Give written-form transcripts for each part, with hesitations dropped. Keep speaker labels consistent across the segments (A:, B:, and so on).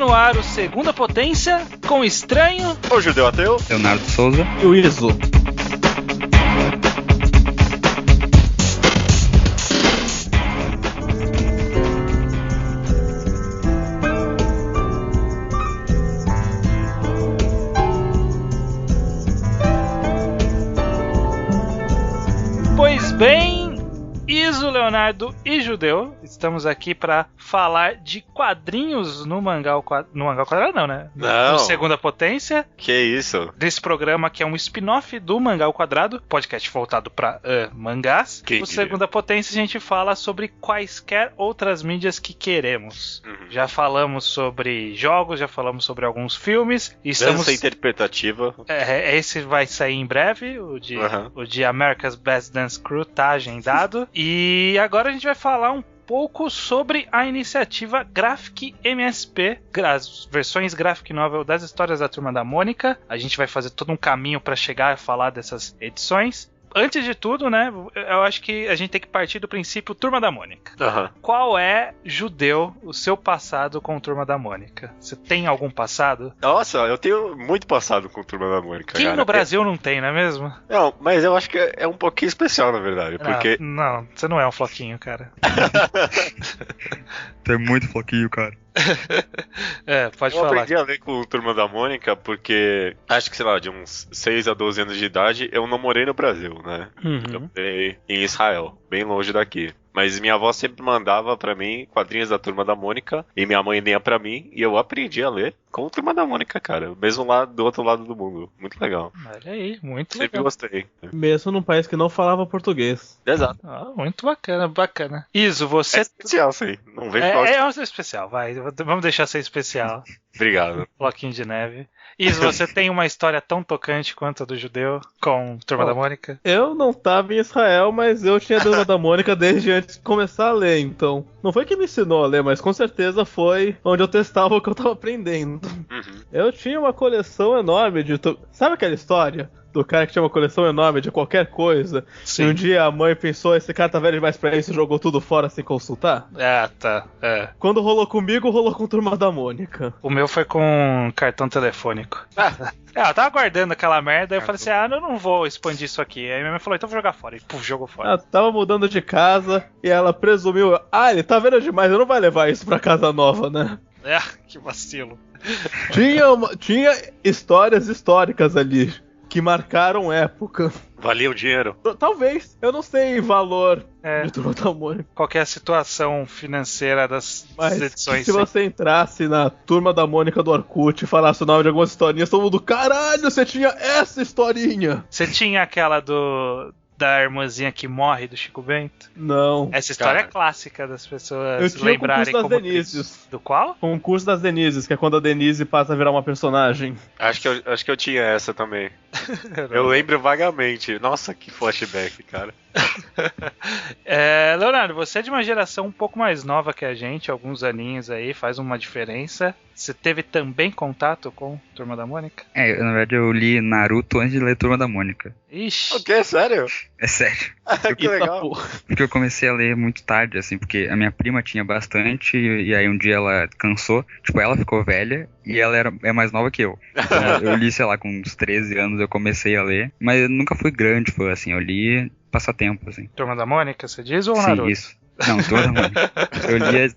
A: no ar o Segunda Potência com o Estranho,
B: o Judeu Ateu,
C: Leonardo Souza
D: e o Iso.
A: Pois bem, Iso, Leonardo e Judeu, estamos aqui para falar de quadrinhos no Mangá ao Quadrado, não, né?
B: Não.
A: No Segunda Potência.
B: Que isso?
A: Desse programa que é um spin-off do Mangá ao Quadrado, podcast voltado para mangás.
B: Quem
A: No
B: diria?
A: Segunda Potência a gente fala sobre quaisquer outras mídias que queremos. Já falamos sobre jogos, já falamos sobre alguns filmes. E
B: Dança interpretativa.
A: Esse vai sair em breve, o de America's Best Dance Crew tá agendado. E agora a gente vai falar um pouco sobre a iniciativa Graphic MSP, as versões Graphic Novel das histórias da Turma da Mônica. A gente vai fazer todo um caminho para chegar a falar dessas edições. Antes de tudo, né, eu acho que a gente tem que partir do princípio Turma da Mônica. Qual é, Judeu, o seu passado com Turma da Mônica? Você tem algum passado?
B: Nossa, eu tenho muito passado com Turma da Mônica.
A: Quem
B: cara.
A: no Brasil não tem, não é mesmo?
B: Não, mas eu acho que é um pouquinho especial, na verdade. Porque.
A: Não, você não é um floquinho, cara.
C: Tu é muito floquinho, cara.
A: Pode
B: eu
A: falar.
B: aprendi a ler com Turma da Mônica porque, acho que, sei lá, de uns 6 a 12 anos de idade, eu não morei no Brasil, né? Eu morei em Israel, bem longe daqui. Mas minha avó sempre mandava pra mim quadrinhos da Turma da Mônica, e minha mãe lia pra mim, e eu aprendi a ler com Turma da Mônica, cara. Mesmo lá do outro lado do mundo. Muito legal.
A: Olha aí, muito
B: Sempre
A: legal.
B: gostei.
D: Mesmo num país que não falava português.
B: Exato.
A: Muito bacana, bacana. Iso, você...
B: É especial, sim. Não vejo
A: É um especial, vai. Vamos deixar ser especial.
B: Obrigado.
A: Bloquinho de neve. Iso, você tem uma história tão tocante quanto a do Judeu com Turma da Mônica?
D: Eu não tava em Israel, mas eu tinha a Turma da Mônica desde antes de começar a ler, então. Não foi que me ensinou a ler, mas com certeza foi onde eu testava o que eu tava aprendendo. Eu tinha uma coleção enorme de... Sabe aquela história do cara que tinha uma coleção enorme de qualquer coisa?
A: Sim.
D: E um dia a mãe pensou, esse cara tá velho demais pra isso e jogou tudo fora sem consultar?
A: Tá.
D: Quando rolou comigo, rolou com Turma da Mônica.
A: O meu foi com cartão telefônico. Eu tava guardando aquela merda, aí eu falei assim, eu não vou expandir isso aqui. Aí minha mãe falou, então vou jogar fora. E jogou fora.
D: Ela tava mudando de casa e ela presumiu, ele tá vendo demais, eu não vai levar isso pra casa nova, né?
A: Que vacilo.
D: Tinha histórias históricas ali que marcaram época.
B: Valia o dinheiro.
D: Talvez, eu não sei valor de Turma da Mônica.
A: Qualquer situação financeira das edições.
D: Se você entrasse na Turma da Mônica do Orkut e falasse o nome de algumas historinhas, todo mundo, caralho, você tinha essa historinha.
A: Você tinha aquela da irmãzinha que morre do Chico Bento?
D: Não.
A: Essa história é clássica das pessoas
D: eu tinha
A: lembrarem
D: o concurso das
A: como
D: Denises.
A: Do qual?
D: Concurso das Denises, que é quando a Denise passa a virar uma personagem.
B: Acho que eu tinha essa também. Eu lembro vagamente. Nossa, que flashback, cara.
A: Leonardo, você é de uma geração um pouco mais nova que a gente, alguns aninhos aí, faz uma diferença. Você teve também contato com Turma da Mônica?
C: Na verdade eu li Naruto antes de ler Turma da Mônica.
A: Ixi.
B: O quê? Sério?
C: É sério.
B: Que legal.
C: Porque eu comecei a ler muito tarde, assim, porque a minha prima tinha bastante, e aí um dia ela cansou, tipo, ela ficou velha, e ela é mais nova que eu. Então eu li, sei lá, com uns 13 anos eu comecei a ler, mas eu nunca fui grande fã, assim, eu li passatempo, assim.
A: Turma da Mônica, você diz, ou
C: Sim,
A: Naruto?
C: Isso. Não, Turma da Mônica. Eu lia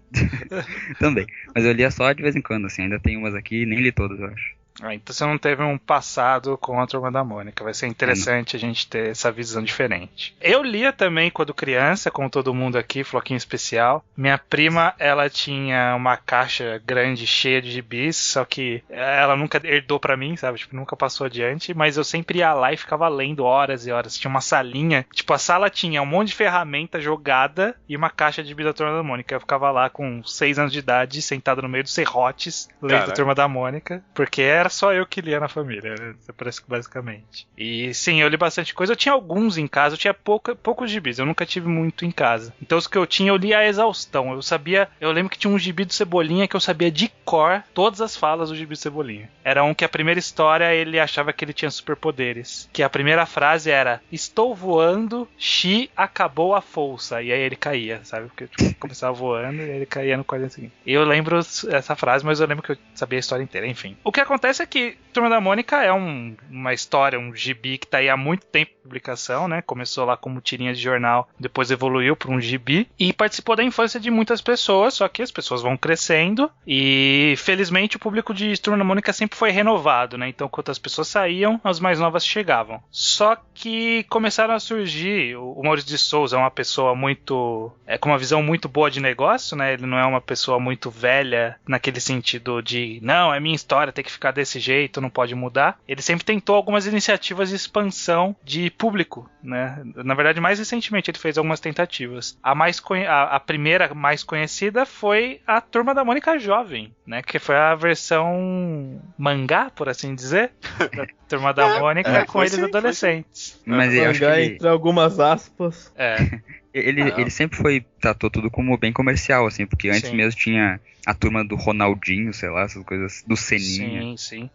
C: também, mas eu lia só de vez em quando, assim, ainda tem umas aqui, nem li todas, eu acho.
A: Então você não teve um passado com a Turma da Mônica. Vai ser interessante a gente ter essa visão diferente. Eu lia também quando criança, como todo mundo aqui, Floquinho Especial. Minha prima, ela tinha uma caixa grande, cheia de gibis, só que ela nunca herdou pra mim, sabe? Tipo, nunca passou adiante, mas eu sempre ia lá e ficava lendo horas e horas. Tinha uma salinha, tipo, a sala tinha um monte de ferramenta jogada e uma caixa de gibis da Turma da Mônica. Eu ficava lá com 6 anos de idade, sentado no meio dos serrotes, lendo a Turma da Mônica, porque era só eu que lia na família, né? Parece que basicamente. E sim, eu li bastante coisa. Eu tinha alguns em casa, eu tinha poucos gibis, eu nunca tive muito em casa. Então os que eu tinha, eu li a exaustão. Eu lembro que tinha um gibi do Cebolinha que eu sabia de cor todas as falas do gibi do Cebolinha. Era um que a primeira história ele achava que ele tinha superpoderes. Que a primeira frase era: estou voando, Xi acabou a força. E aí ele caía, sabe? Porque tipo, começava voando e aí ele caía no quadrinho seguinte. Eu lembro essa frase, mas eu lembro que eu sabia a história inteira, enfim. O que acontece é que Turma da Mônica é uma história, um gibi que tá aí há muito tempo em publicação, né? Começou lá como tirinha de jornal, depois evoluiu para um gibi e participou da infância de muitas pessoas, só que as pessoas vão crescendo e felizmente o público de Turma da Mônica sempre foi renovado, né? Então quando as pessoas saíam, as mais novas chegavam. Só que começaram a surgir, o Maurício de Souza é uma pessoa com uma visão muito boa de negócio, né? Ele não é uma pessoa muito velha naquele sentido de, não, é minha história, tem que ficar desse jeito, não pode mudar. Ele sempre tentou algumas iniciativas de expansão de público, né? Na verdade, mais recentemente ele fez algumas tentativas. A primeira mais conhecida foi a Turma da Mônica Jovem, né? Que foi a versão mangá, por assim dizer, da Turma da Mônica com eles adolescentes.
C: Mas eu acho que
D: entre algumas aspas.
C: Ele sempre tratou tudo como bem comercial, assim, porque antes mesmo tinha a turma do Ronaldinho, sei lá, essas coisas, do Seninha.
A: Sim.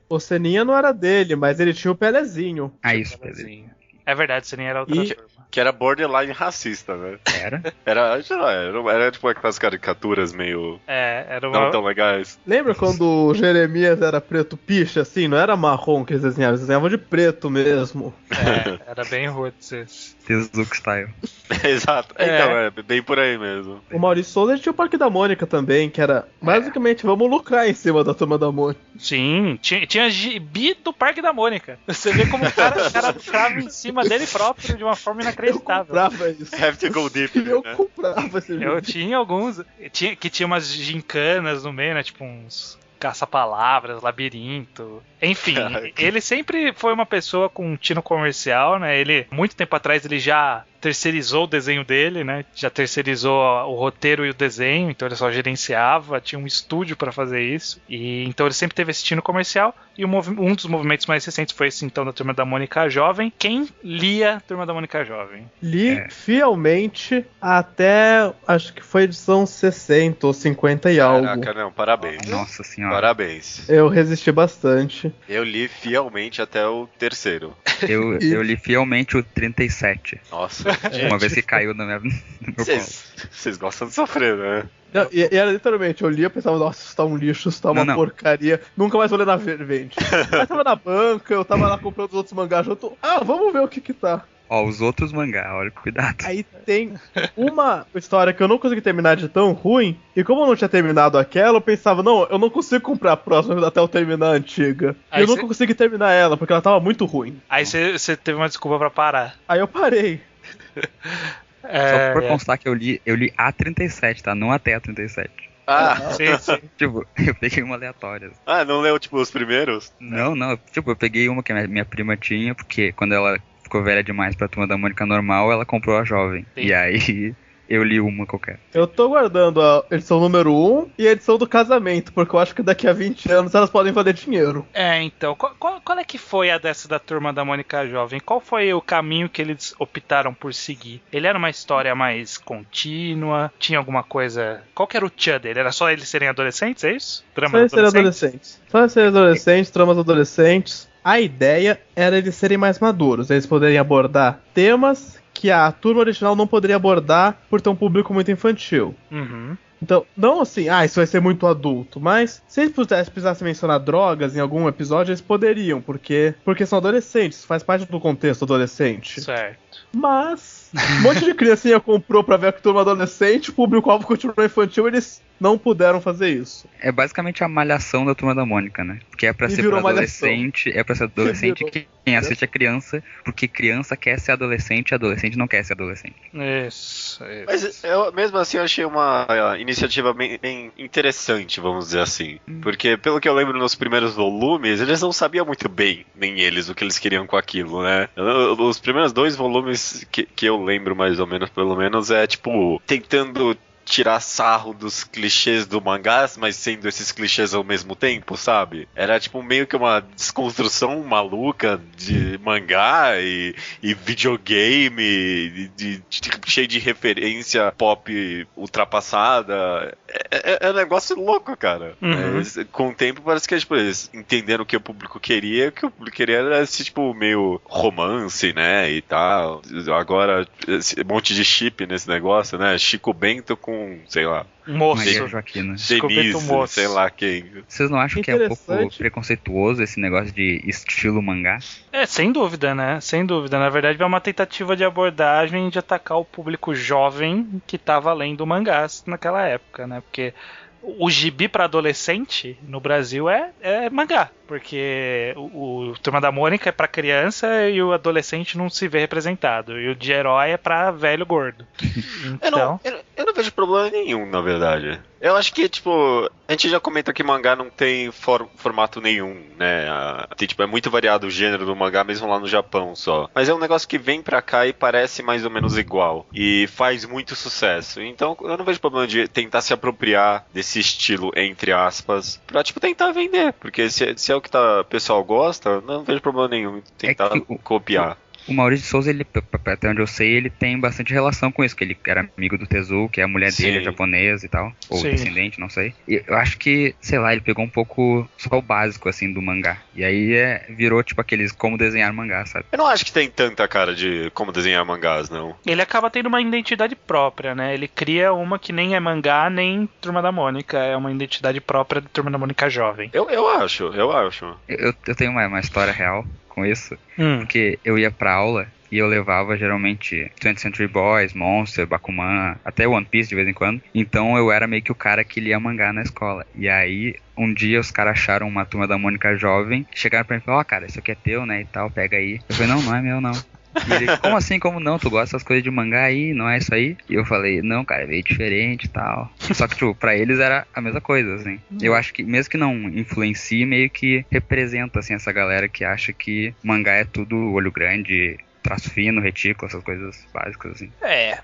D: O Seninha não era dele, mas ele tinha o Pelezinho.
C: Isso,
A: Pelezinho. É verdade, o Seninha era outra turma.
B: Que era borderline racista, né? Era tipo aquelas caricaturas meio... não tão legais.
D: Lembra quando o Jeremias era preto picha, assim? Não era marrom que eles desenhavam de preto mesmo.
A: Era bem roots esse.
C: Tezuka Style.
B: Exato. Então, é bem por aí mesmo.
D: O Maurício Souza tinha o Parque da Mônica também, que era basicamente vamos lucrar em cima da Turma da Mônica.
A: Sim, tinha gibi do Parque da Mônica. Você vê como o cara lucrava em cima dele próprio de uma forma inacreditável.
D: Eu comprava isso.
B: Have to go deep.
D: Eu comprava esse gibi.
A: Eu tinha alguns que tinha umas gincanas no meio, né? Tipo uns caça-palavras, labirinto. Enfim, ele sempre foi uma pessoa com um tino comercial, né? Ele, muito tempo atrás, ele já terceirizou o desenho dele, né? Já terceirizou o roteiro e o desenho, então ele só gerenciava, tinha um estúdio para fazer isso. E então ele sempre teve esse tino comercial. E um dos movimentos mais recentes foi esse, então, da Turma da Mônica Jovem. Quem lia a Turma da Mônica Jovem?
D: Li fielmente até, acho que foi edição 60 ou 50 e algo.
B: Caraca, não, parabéns.
C: Nossa senhora.
B: Parabéns.
D: Eu resisti bastante.
B: Eu li fielmente até o terceiro.
C: Eu li fielmente o 37.
B: Nossa.
C: Uma vez que caiu no meu colo.
B: Vocês gostam de sofrer, né?
D: Não, e era literalmente, eu lia e pensava, nossa, isso tá um lixo, isso tá uma porcaria, nunca mais vou ler na Vervente. Aí tava na banca, eu tava lá comprando os outros mangás junto, vamos ver o que tá.
C: Os outros mangá, olha, cuidado.
D: Aí tem uma história que eu não consegui terminar de tão ruim, e como eu não tinha terminado aquela, eu pensava, não, eu não consigo comprar a próxima até eu terminar a antiga. E eu nunca consegui terminar ela, porque ela tava muito ruim.
A: Aí você teve uma desculpa pra parar.
D: Aí eu parei.
C: Só pra constar que eu li a 37, tá? Não até a 37.
A: Sim.
C: Tipo, eu peguei uma aleatória.
B: Não leu, tipo, os primeiros?
C: Não. Tipo, eu peguei uma que a minha prima tinha, porque quando ela ficou velha demais pra Turma da Mônica normal, ela comprou a jovem. Sim. E aí eu li uma qualquer.
D: Eu tô guardando a edição número 1 e a edição do casamento, porque eu acho que daqui a 20 anos elas podem valer dinheiro.
A: Então, qual é que foi a dessa da Turma da Mônica Jovem? Qual foi o caminho que eles optaram por seguir? Ele era uma história mais contínua? Tinha alguma coisa... Qual que era o tchan dele? Era só eles serem adolescentes, é isso?
D: Só eles serem adolescentes. Só eles serem adolescentes, tramas adolescentes. A ideia era eles serem mais maduros, eles poderem abordar temas que a turma original não poderia abordar por ter um público muito infantil.
A: Uhum.
D: Então, não assim, isso vai ser muito adulto, mas se eles precisassem mencionar drogas em algum episódio, eles poderiam, porque são adolescentes, faz parte do contexto adolescente.
A: Certo.
D: Mas um monte de criancinha comprou pra ver a turma adolescente, o público-alvo continuou infantil, eles não puderam fazer isso.
C: É basicamente a malhação da Turma da Mônica, né? Porque é pra ser pra adolescente, quem assiste é criança, porque criança quer ser adolescente e adolescente não quer ser adolescente.
A: Isso.
B: Mas mesmo assim eu achei uma iniciativa bem interessante, vamos dizer assim. Porque pelo que eu lembro nos primeiros volumes, eles não sabiam muito bem, nem eles, o que eles queriam com aquilo, né? Os primeiros 2 volumes que eu lembro mais ou menos, pelo menos, é tipo, tentando tirar sarro dos clichês do mangás, mas sendo esses clichês ao mesmo tempo, sabe? Era tipo meio que uma desconstrução maluca de mangá e videogame, cheio de referência pop ultrapassada. É um negócio louco, cara. Com o tempo parece que tipo, eles entenderam o que o público queria, o que o público queria era esse tipo meio romance, né, e tal. Agora, esse monte de chip nesse negócio, né? Chico Bento com, sei lá,
A: moço.
C: Joaquina.
B: Denise, sei lá quem.
C: Vocês não acham que é um pouco preconceituoso esse negócio de estilo mangá?
A: Sem dúvida, né? Sem dúvida. Na verdade, é uma tentativa de abordagem de atacar o público jovem que estava lendo mangás naquela época, né? Porque o gibi para adolescente no Brasil é mangá, porque o Turma da Mônica é para criança e o adolescente não se vê representado, e o de herói é para velho gordo. Então...
B: eu não vejo problema nenhum, na verdade. Eu acho que, tipo, a gente já comenta que mangá não tem formato nenhum, né? É muito variado o gênero do mangá, mesmo lá no Japão só. Mas é um negócio que vem pra cá e parece mais ou menos igual. E faz muito sucesso. Então, eu não vejo problema de tentar se apropriar desse estilo, entre aspas, pra, tipo, tentar vender. Porque se é o que o pessoal gosta, não vejo problema nenhum em tentar copiar.
C: O Maurício de Souza, ele, até onde eu sei, ele tem bastante relação com isso, que ele era amigo do Tezuo, que a mulher dele é japonesa e tal, ou descendente, não sei. E eu acho que, sei lá, ele pegou um pouco só o básico, assim, do mangá. E aí virou, tipo, aqueles como desenhar mangá, sabe?
B: Eu não acho que tem tanta cara de como desenhar mangás, não.
A: Ele acaba tendo uma identidade própria, né? Ele cria uma que nem é mangá, nem Turma da Mônica. É uma identidade própria do Turma da Mônica jovem.
B: Eu acho.
C: Eu tenho uma história real com isso, porque eu ia pra aula e eu levava geralmente 20th Century Boys, Monster, Bakuman, até One Piece de vez em quando. Então eu era meio que o cara que lia mangá na escola. E aí um dia os caras acharam uma Turma da Mônica jovem, chegaram pra mim e falaram, cara, isso aqui é teu, né, e tal, pega aí. Eu falei, não é meu não. E ele, como assim, como não? Tu gosta dessas coisas de mangá aí, não é isso aí? E eu falei, não, cara, é meio diferente e tal. Só que, tipo, pra eles era a mesma coisa, assim. Eu acho que, mesmo que não influencie, meio que representa, assim, essa galera que acha que mangá é tudo olho grande, traço fino, retículo, essas coisas básicas, assim.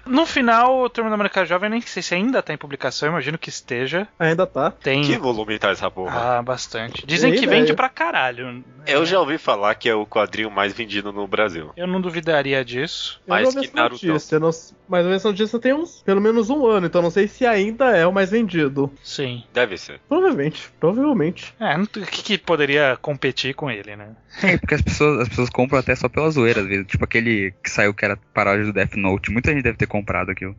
A: No final, o Turma da Mônica Jovem, nem sei se ainda tá em publicação, imagino que esteja.
D: Ainda tá.
B: Que volume tá essa porra?
A: Bastante. Dizem que vende pra caralho.
B: Eu já ouvi falar que é o quadrinho mais vendido no Brasil.
A: Eu não duvidaria disso.
B: Mais que Naruto.
D: Mas a versão disso tem pelo menos um ano, então não sei se ainda é o mais vendido.
A: Sim.
B: Deve ser.
D: Provavelmente.
A: O que poderia competir com ele, né?
C: Porque as pessoas compram até só pela zoeira, às vezes. Tipo aquele que saiu que era paródia do Death Note. Muita gente deve ter comprado aquilo.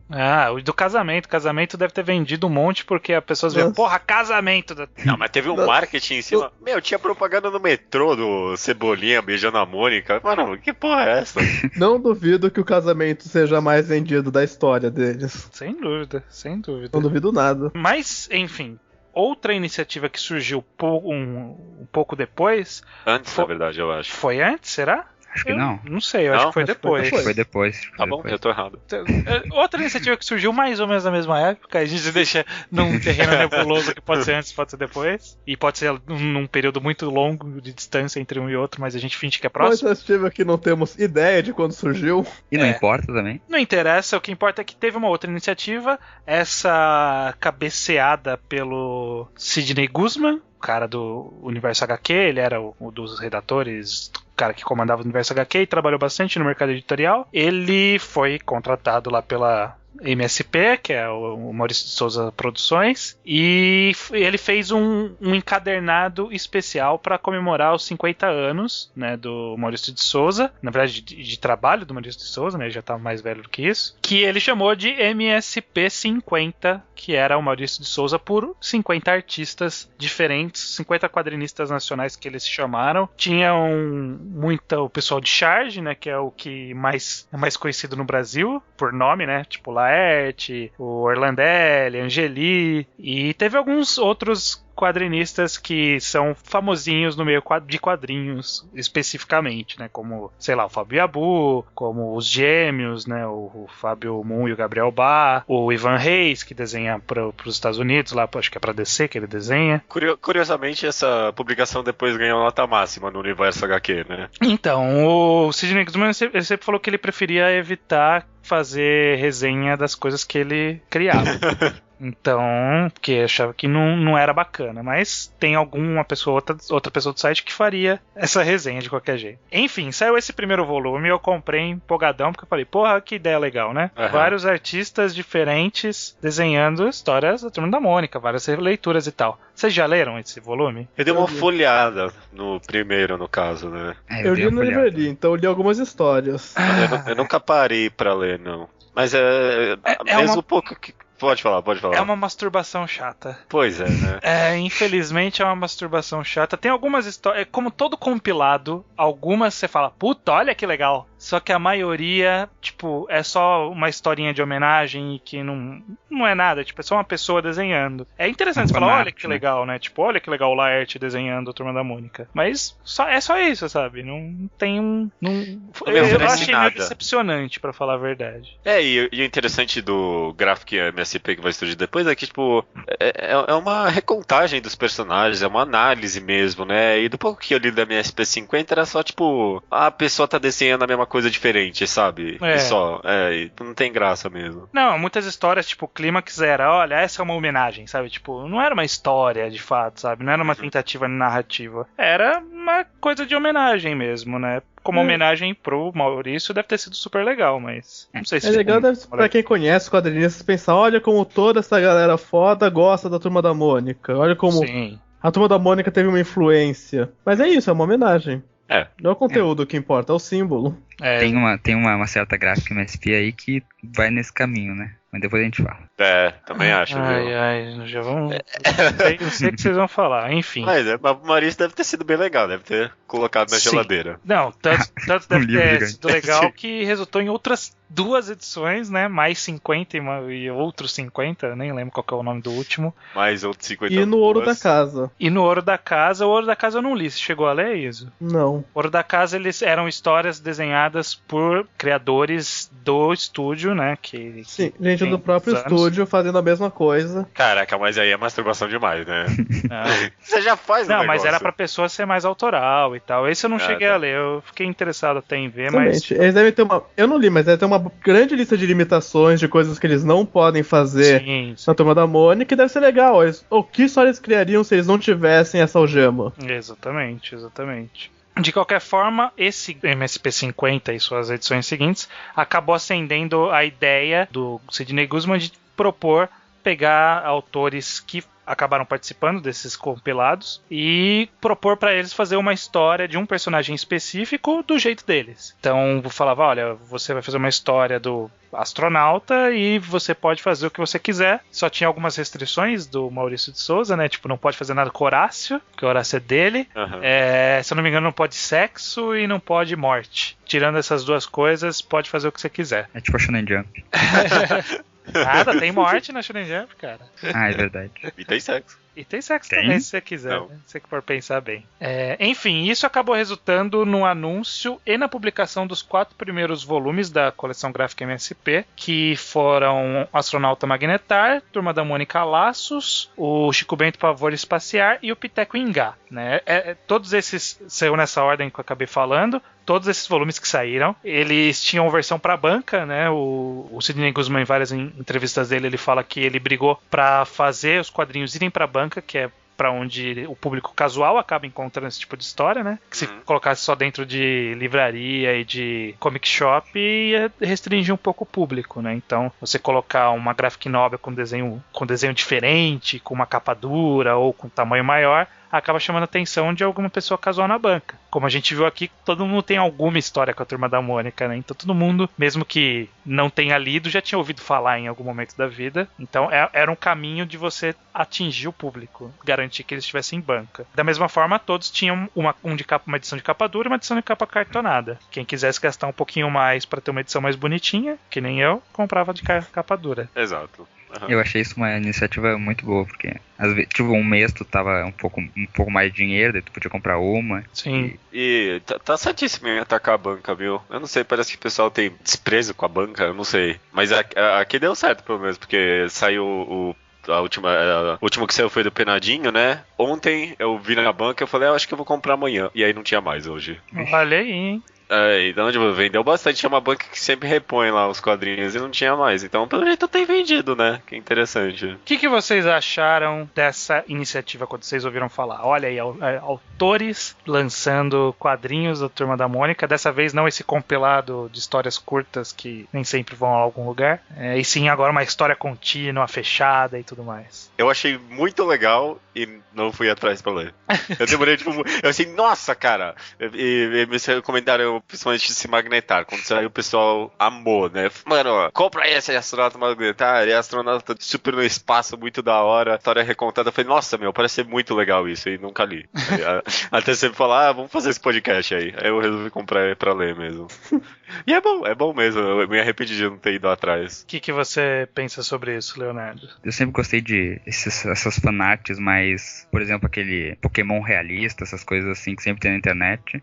A: O do casamento. Casamento deve ter vendido um monte porque as pessoas viram, porra, casamento.
B: Não, mas teve um marketing em cima. Tinha propaganda no metrô do Cebolinha beijando a Mônica. Mano, que porra é essa?
D: Não duvido que o casamento seja mais vendido da história deles.
A: Sem dúvida.
D: Não duvido nada.
A: Mas, enfim, outra iniciativa que surgiu um pouco depois...
B: Antes, na verdade, eu acho.
A: Foi antes, será?
C: Acho que não.
A: Não sei, eu acho que foi depois.
C: Foi depois.
B: Tá bom, eu tô errado.
A: Outra iniciativa que surgiu mais ou menos na mesma época, a gente deixa num terreno nebuloso que pode ser antes, pode ser depois. E pode ser num período muito longo de distância entre um e outro, mas a gente finge que é próximo.
D: Outra iniciativa que não temos ideia de quando surgiu.
C: E não importa também.
A: Não interessa, o que importa é que teve uma outra iniciativa, essa cabeceada pelo Sidney Guzman, o cara do Universo HQ, ele era um dos redatores, o cara que comandava o Universo HQ e trabalhou bastante no mercado editorial. Ele foi contratado lá pela MSP, que é o Maurício de Souza Produções, e ele fez um encadernado especial para comemorar os 50 anos, né, do Maurício de Souza, na verdade de trabalho do Maurício de Souza, né, ele já estava mais velho do que isso, que ele chamou de MSP 50, que era o Maurício de Souza por 50 artistas diferentes, 50 quadrinistas nacionais que eles chamaram. Tinham o pessoal de Charge, né, que é o que é mais conhecido no Brasil por nome, né, tipo Laerte, o Orlandelli, Angeli, e teve alguns outros quadrinistas que são famosinhos no meio de quadrinhos especificamente, né, como, sei lá, o Fábio Yabu, como os Gêmeos, né, o Fábio Moon e o Gabriel Bá, o Ivan Reis, que desenha para os Estados Unidos, lá acho que é para DC que ele desenha.
B: Curiosamente, essa publicação depois ganhou nota máxima no Universo HQ, né?
A: Então, o Sidney Guzman ele sempre falou que ele preferia evitar fazer resenha das coisas que ele criava. Então, porque eu achava que não era bacana. Mas tem alguma pessoa, outra pessoa do site que faria essa resenha de qualquer jeito. Enfim, saiu esse primeiro volume, eu comprei empolgadão, porque eu falei, porra, que ideia legal, né? Uhum. Vários artistas diferentes desenhando histórias da Turma da Mônica, várias leituras e tal. Vocês já leram esse volume?
B: Eu dei uma folhada no primeiro, no caso, né?
D: Eu li no livraria, então eu li algumas histórias.
B: Eu nunca parei pra ler, não. Mas mesmo pouco que... Pode falar.
A: É uma masturbação chata.
B: Pois é, né?
A: Infelizmente é uma masturbação chata. Tem algumas histórias, como todo compilado, algumas você fala, puta, olha que legal. Só que a maioria, tipo, é só uma historinha de homenagem que não é nada, tipo, é só uma pessoa desenhando. É interessante você falar, olha que legal, né? Tipo, olha que legal o Laerte desenhando a Turma da Mônica. Mas é só isso, sabe? Não tem eu achei meio decepcionante, pra falar a verdade.
B: E o interessante do Graphic MSP que vai surgir depois é que, tipo, é uma recontagem dos personagens, é uma análise mesmo, né? E do pouco que eu li da MSP 50 era só, tipo, a pessoa tá desenhando a mesma coisa diferente, sabe? E só, não tem graça mesmo.
A: Não, muitas histórias, tipo, o clímax era, olha, essa é uma homenagem, sabe? Tipo, não era uma história de fato, sabe? Não era uma tentativa narrativa. Era uma coisa de homenagem mesmo, né? Como homenagem pro Maurício, deve ter sido super legal, mas não sei se...
D: É legal, pra quem conhece os quadrinhos, pensar, olha como toda essa galera foda gosta da Turma da Mônica. Olha como a Turma da Mônica teve uma influência. Mas é isso, é uma homenagem. Não é o conteúdo que importa, é o símbolo.
C: Tem uma certa gráfica MSP aí que vai nesse caminho, né? Mas depois a gente fala.
B: Também acho.
A: Já vamos... Eu sei o que vocês vão falar, enfim.
B: Mas o Maurício deve ter sido bem legal, deve ter colocado na geladeira.
A: Não, tanto deve ter sido legal que resultou em outras 2 edições, né? Mais 50 e outros 50, nem lembro qual que é o nome do último.
B: Mais outros 50.
D: E no Ouro da Casa.
A: O Ouro da Casa eu não li. Você chegou a ler isso?
D: Não.
A: O Ouro da Casa, eles eram histórias desenhadas por criadores do estúdio, né?
D: Sim, gente do próprio estúdio fazendo a mesma coisa.
B: Caraca, mas aí é masturbação demais, né? Você já faz o negócio.
A: Mas era pra pessoa ser mais autoral e tal. Esse eu não cheguei a ler, eu fiquei interessado até em ver,
D: exatamente. Mas... Eles devem ter eu não li, mas deve ter uma grande lista de limitações, de coisas que eles não podem fazer na Turma da Mônica, que deve ser legal. O que só eles criariam se eles não tivessem essa algema?
A: Exatamente. De qualquer forma, esse MSP50 e suas edições seguintes acabou acendendo a ideia do Sidney Guzman de propor pegar autores que acabaram participando desses compilados e propor para eles fazer uma história de um personagem específico do jeito deles. Então, falava, olha, você vai fazer uma história do astronauta e você pode fazer o que você quiser. Só tinha algumas restrições do Maurício de Souza, né? Tipo, não pode fazer nada com Horácio, porque o Horácio é dele. Se eu não me engano, não pode sexo e não pode morte. Tirando essas 2 coisas, pode fazer o que você quiser.
C: É tipo a Shonen Jump.
A: Nada, tem morte na Shonen Jump, cara.
C: É verdade.
B: E tem sexo.
A: E tem sexo também, se você quiser, né? Se você for pensar bem. Enfim, isso acabou resultando no anúncio e na publicação dos 4 primeiros volumes da coleção gráfica MSP, que foram Astronauta Magnetar, Turma da Mônica Laços, o Chico Bento Pavor Espaciar e o Piteco Ingá, né? Todos esses saiu nessa ordem que eu acabei falando. Todos esses volumes que saíram, eles tinham versão pra banca, né? O Sidney Guzman, em várias entrevistas dele, ele fala que ele brigou pra fazer os quadrinhos irem pra banca, que é pra onde o público casual acaba encontrando esse tipo de história, né? Que se colocasse só dentro de livraria e de comic shop ia restringir um pouco o público, né? Então, você colocar uma graphic novel com desenho diferente, com uma capa dura ou com tamanho maior, acaba chamando a atenção de alguma pessoa casual na banca. Como a gente viu aqui, todo mundo tem alguma história com a Turma da Mônica, né? Então todo mundo, mesmo que não tenha lido, já tinha ouvido falar em algum momento da vida. Então era um caminho de você atingir o público, garantir que eles estivessem em banca. Da mesma forma, todos tinham uma edição de capa dura e uma edição de capa cartonada. Quem quisesse gastar um pouquinho mais para ter uma edição mais bonitinha, que nem eu, comprava de capa dura.
B: Exato.
C: Eu achei isso uma iniciativa muito boa, porque às vezes, tipo, um mês tu tava um pouco mais de dinheiro, daí tu podia comprar uma.
A: Sim.
B: E tá certíssimo em atacar a banca, viu? Eu não sei, parece que o pessoal tem desprezo com a banca, eu não sei. Mas aqui deu certo, pelo menos, porque saiu a última que saiu foi do Penadinho, né? Ontem eu vi na banca e eu falei, acho que eu vou comprar amanhã. E aí não tinha mais hoje.
A: Olha aí, hein?
B: Então, tipo, vendeu bastante. É uma banca que sempre repõe lá os quadrinhos e não tinha mais. Então, pelo jeito, tem vendido, né? Que interessante.
A: O que vocês acharam dessa iniciativa quando vocês ouviram falar? Olha aí, autores lançando quadrinhos da Turma da Mônica. Dessa vez não esse compilado de histórias curtas que nem sempre vão a algum lugar. E sim agora uma história contínua, fechada e tudo mais.
B: Eu achei muito legal e não fui atrás pra ler. Eu demorei, tipo, eu achei, nossa, cara. E me recomendaram principalmente esse Magnetar. Quando saiu, o pessoal amou, né? Mano, ó, compra esse astronauta Magnetar. E astronauta super no espaço, muito da hora. História recontada. Eu falei, nossa, meu, parece ser muito legal isso. E nunca li. Até você falar, vamos fazer esse podcast aí. Aí eu resolvi comprar pra ler mesmo. E é bom mesmo. Eu me arrependi de não ter ido atrás.
A: O que você pensa sobre isso, Leonardo?
C: Eu sempre gostei de essas fanarts mais, por exemplo, aquele Pokémon realista, essas coisas assim que sempre tem na internet.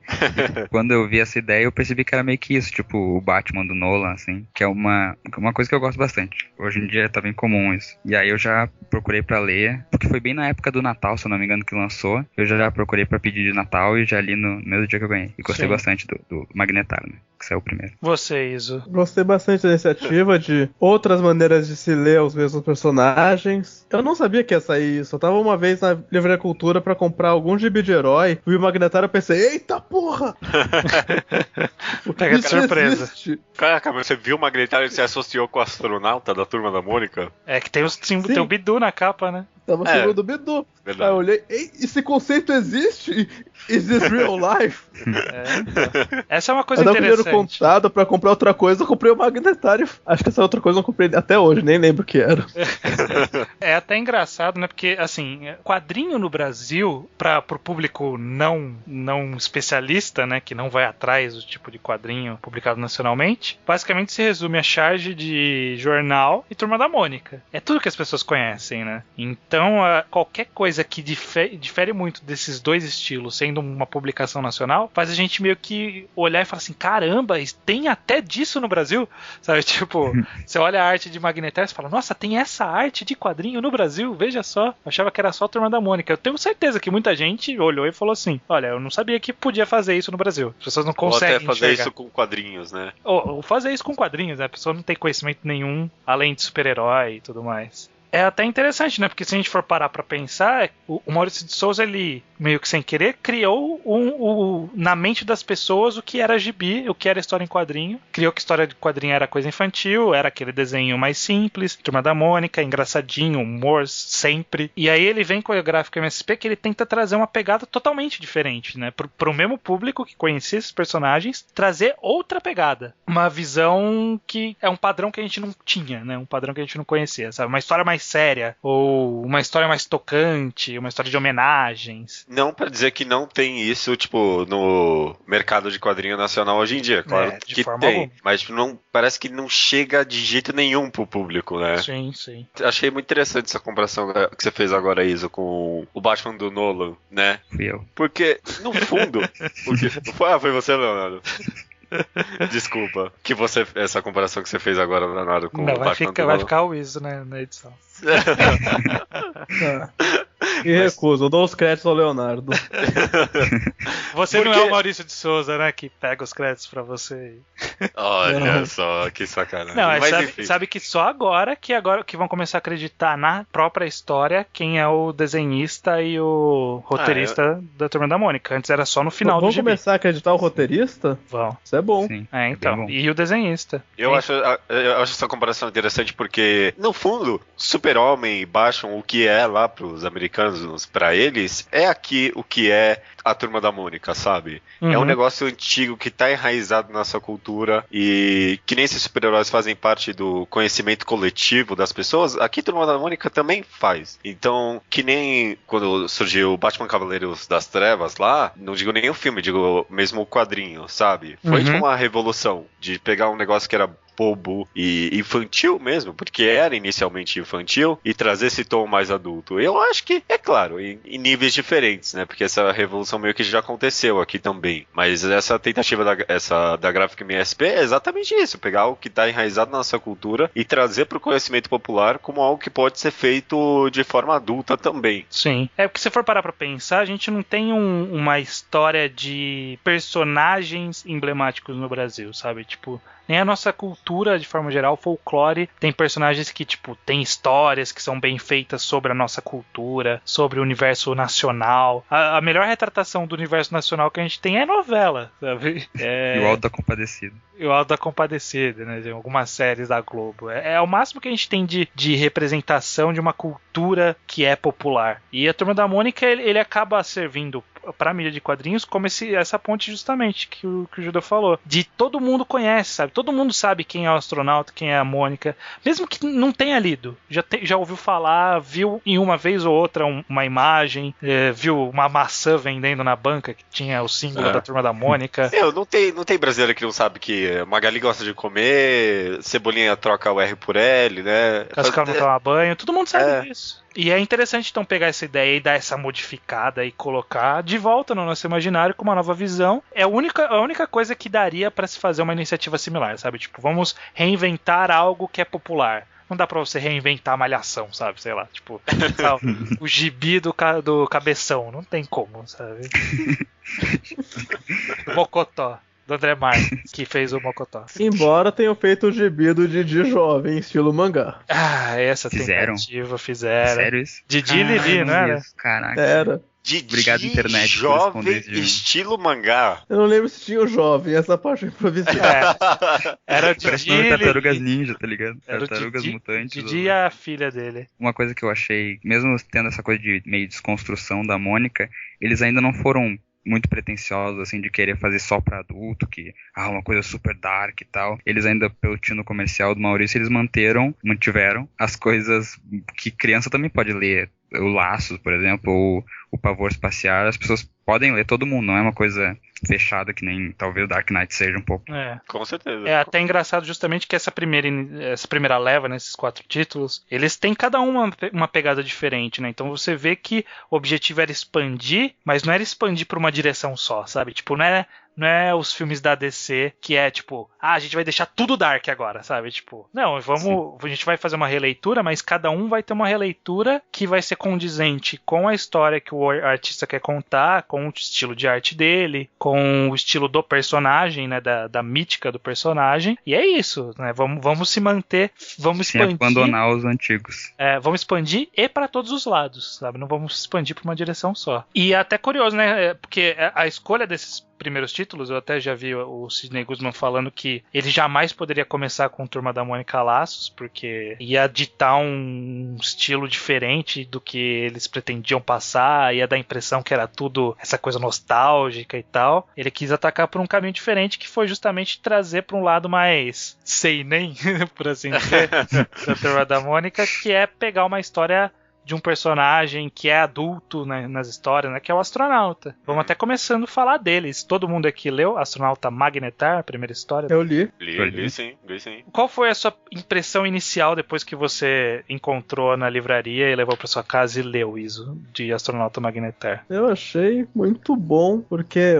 C: Quando eu vi essa ideia, eu percebi que era meio que isso, tipo o Batman do Nolan, assim, que é uma coisa que eu gosto bastante. Hoje em dia tá bem comum isso. E aí eu já procurei pra ler, porque foi bem na época do Natal, se eu não me engano, que lançou. Eu já procurei pra pedir de Natal e já li no mesmo dia que eu ganhei. E gostei bastante do Magnetar, né? Que saiu o primeiro.
A: Você, Iso?
D: Gostei bastante da iniciativa de outras maneiras de se ler os mesmos personagens. Eu não sabia que ia sair isso. Eu tava uma vez na Livraria Cultura pra comprar algum gibi de herói. Vi o Magnetar e eu pensei, eita porra!
A: Pega de surpresa.
D: Existe.
B: Caraca, mas você viu o Magnetar e se associou com o astronauta da Turma da Mônica?
A: É que tem o Bidu na capa, né?
D: Tava segundo o Bidu. Aí eu olhei, esse conceito existe? Is this real life?
A: Então. Essa é uma coisa interessante.
D: Eu primeiro contado pra comprar outra coisa, eu comprei o Magnetar. Acho que essa outra coisa eu não comprei até hoje, nem lembro o que era.
A: É até engraçado, né? Porque, assim, quadrinho no Brasil, pro público não especialista, né? Que não vai atrás do tipo de quadrinho publicado nacionalmente, basicamente se resume a charge de jornal e Turma da Mônica. É tudo que as pessoas conhecem, né? Então, qualquer coisa que difere muito desses dois estilos, sendo uma publicação nacional, faz a gente meio que olhar e falar assim, caramba, tem até disso no Brasil? Sabe, tipo, você olha a arte de Magnetar e fala, nossa, tem essa arte de quadrinho no Brasil, veja só. Eu achava que era só a Turma da Mônica. Eu tenho certeza que muita gente olhou e falou assim, olha, eu não sabia que podia fazer isso no Brasil. As pessoas não conseguem
B: ou até fazer
A: enxergar.
B: Isso com quadrinhos, né?
A: Ou fazer isso com quadrinhos, né? A pessoa não tem conhecimento nenhum, além de super-herói e tudo mais. É até interessante, né? Porque se a gente for parar pra pensar, o Maurício de Souza, ele, meio que sem querer, criou na mente das pessoas o que era gibi, o que era história em quadrinho. Criou que história de quadrinho era coisa infantil, era aquele desenho mais simples, Turma da Mônica, engraçadinho, humor sempre. E aí ele vem com o gráfico MSP que ele tenta trazer uma pegada totalmente diferente, né? Pro mesmo público que conhecia esses personagens, trazer outra pegada. Uma visão que é um padrão que a gente não tinha, né? Um padrão que a gente não conhecia, sabe? Uma história mais séria, ou uma história mais tocante, uma história de homenagens.
B: Não pra dizer que não tem isso, tipo, no mercado de quadrinho nacional hoje em dia, claro que tem, alguma. Mas tipo, não, parece que não chega de jeito nenhum pro público, né?
A: Sim, sim.
B: Achei muito interessante essa comparação que você fez agora, Iso, com o Batman do Nolan, né?
C: Fui eu.
B: Porque, no fundo... foi você, Leonardo? Desculpa. Essa comparação que você fez agora, Leonardo, com o Batman do Nolan.
A: Vai ficar o Iso, né, na edição.
D: E recuso, eu dou os créditos ao Leonardo.
A: Você não é o Maurício de Souza, né? Que pega os créditos pra você.
B: Olha só, que sacanagem.
A: Não, mas sabe que só agora que vão começar a acreditar na própria história quem é o desenhista e o roteirista da Turma da Mônica. Antes era só no final do gibi.
D: Vamos começar a acreditar o roteirista?
A: Vão.
D: Isso é bom.
C: Sim,
A: então.
C: bom.
A: E o desenhista.
B: Eu acho essa comparação interessante porque, no fundo, Super-Homem e Batman, o que é lá pros americanos, pra eles, é aqui o que é a Turma da Mônica, sabe?
A: Uhum.
B: É um negócio antigo que tá enraizado na nossa cultura e que nem esses super-heróis fazem parte do conhecimento coletivo das pessoas, aqui Turma da Mônica também faz. Então, que nem quando surgiu o Batman Cavaleiros das Trevas lá, não digo nem o filme, digo mesmo o quadrinho, sabe? Foi tipo uma revolução de pegar um negócio que era bobo e infantil mesmo, porque era inicialmente infantil, e trazer esse tom mais adulto. Eu acho que, é claro, em níveis diferentes, né? Porque essa revolução meio que já aconteceu aqui também. Mas essa tentativa da Graphic MSP é exatamente isso, pegar algo que está enraizado na nossa cultura e trazer para o conhecimento popular como algo que pode ser feito de forma adulta também.
A: Sim. É porque se for parar pra pensar, a gente não tem uma história de personagens emblemáticos no Brasil, sabe? Tipo, nem a nossa cultura, de forma geral, folclore, tem personagens que, tipo, tem histórias que são bem feitas sobre a nossa cultura, sobre o universo nacional. A melhor retratação do universo nacional que a gente tem é novela, sabe?
C: E o Auto da Compadecida.
A: E o Auto da Compadecida, né? Tem algumas séries da Globo. É o máximo que a gente tem de representação de uma cultura que é popular. E a Turma da Mônica, ele acaba servindo pra mídia de quadrinhos como essa ponte justamente que o Judeu falou. De todo mundo conhece, sabe? Todo mundo sabe quem é o astronauta, quem é a Mônica. Mesmo que não tenha lido. Já ouviu falar, viu em uma vez ou outra uma imagem, viu uma maçã vendendo na banca que tinha o símbolo da Turma da Mônica.
B: Não tem brasileiro que não sabe que Magali gosta de comer, Cebolinha troca o R por L, né?
A: Cascal não toma banho, todo mundo sabe disso. E é interessante então pegar essa ideia e dar essa modificada e colocar de volta no nosso imaginário com uma nova visão. É a única coisa que daria pra se fazer uma iniciativa similar, sabe? Tipo, vamos reinventar algo que é popular. Não dá pra você reinventar a Malhação, sabe? Sei lá, tipo, sabe? O gibi do Cabeção. Não tem como, sabe? Mocotó. Do André Marques, que fez o Mocotó.
D: Embora tenham feito o gibi do Didi jovem, estilo mangá.
A: Essa tentativa fizeram.
C: Sério isso?
A: Didi e Lili, não era?
C: Caraca.
D: Era.
B: Didi
C: Obrigado, internet,
B: jovem estilo mangá.
D: Eu não lembro se tinha o jovem, essa parte eu improvisei.
A: Era o
C: Parece
A: Didi.
C: Tartarugas Ninja, tá ligado?
A: Era
C: Tartarugas
A: Didi,
C: Mutantes.
A: Didi e a filha dele.
C: Uma coisa que eu achei, mesmo tendo essa coisa de meio desconstrução da Mônica, eles ainda não foram muito pretensiosos, assim, de querer fazer só pra adulto, que, uma coisa super dark e tal. Eles ainda, pelo tino comercial do Maurício, eles mantiveram as coisas que criança também pode ler. O Laços, por exemplo, ou o Pavor Espacial, as pessoas podem ler, todo mundo, não é uma coisa fechada que nem talvez Dark Knight seja um pouco.
B: Com certeza.
A: É até engraçado justamente que essa primeira leva, né, esses 4 títulos, eles têm cada uma pegada diferente, né? Então você vê que o objetivo era expandir, mas não era expandir por uma direção só, sabe? Tipo, não é os filmes da DC que é tipo, a gente vai deixar tudo dark agora, sabe? Tipo, não, a gente vai fazer uma releitura, mas cada um vai ter uma releitura que vai ser condizente com a história que o artista quer contar, com o estilo de arte dele, com o estilo do personagem, né? Da mítica do personagem. E é isso, né? Vamos se manter, vamos
C: sem
A: expandir.
C: Abandonar os antigos.
A: Vamos expandir e para todos os lados, sabe? Não vamos expandir para uma direção só. E é até curioso, né? Porque a escolha desses primeiros títulos, eu até já vi o Sidney Guzman falando que ele jamais poderia começar com Turma da Mônica Laços, porque ia ditar um estilo diferente do que eles pretendiam passar, ia dar a impressão que era tudo essa coisa nostálgica e tal. Ele quis atacar por um caminho diferente, que foi justamente trazer para um lado mais seinen, por assim dizer, da Turma da Mônica, que é pegar uma história de um personagem que é adulto, né, nas histórias, né, que é o astronauta. Vamos até começando a falar deles. Todo mundo aqui leu Astronauta Magnetar, a primeira história?
D: Eu li.
B: Li sim.
A: Qual foi a sua impressão inicial depois que você encontrou na livraria e levou para sua casa e leu isso de Astronauta Magnetar?
D: Eu achei muito bom, porque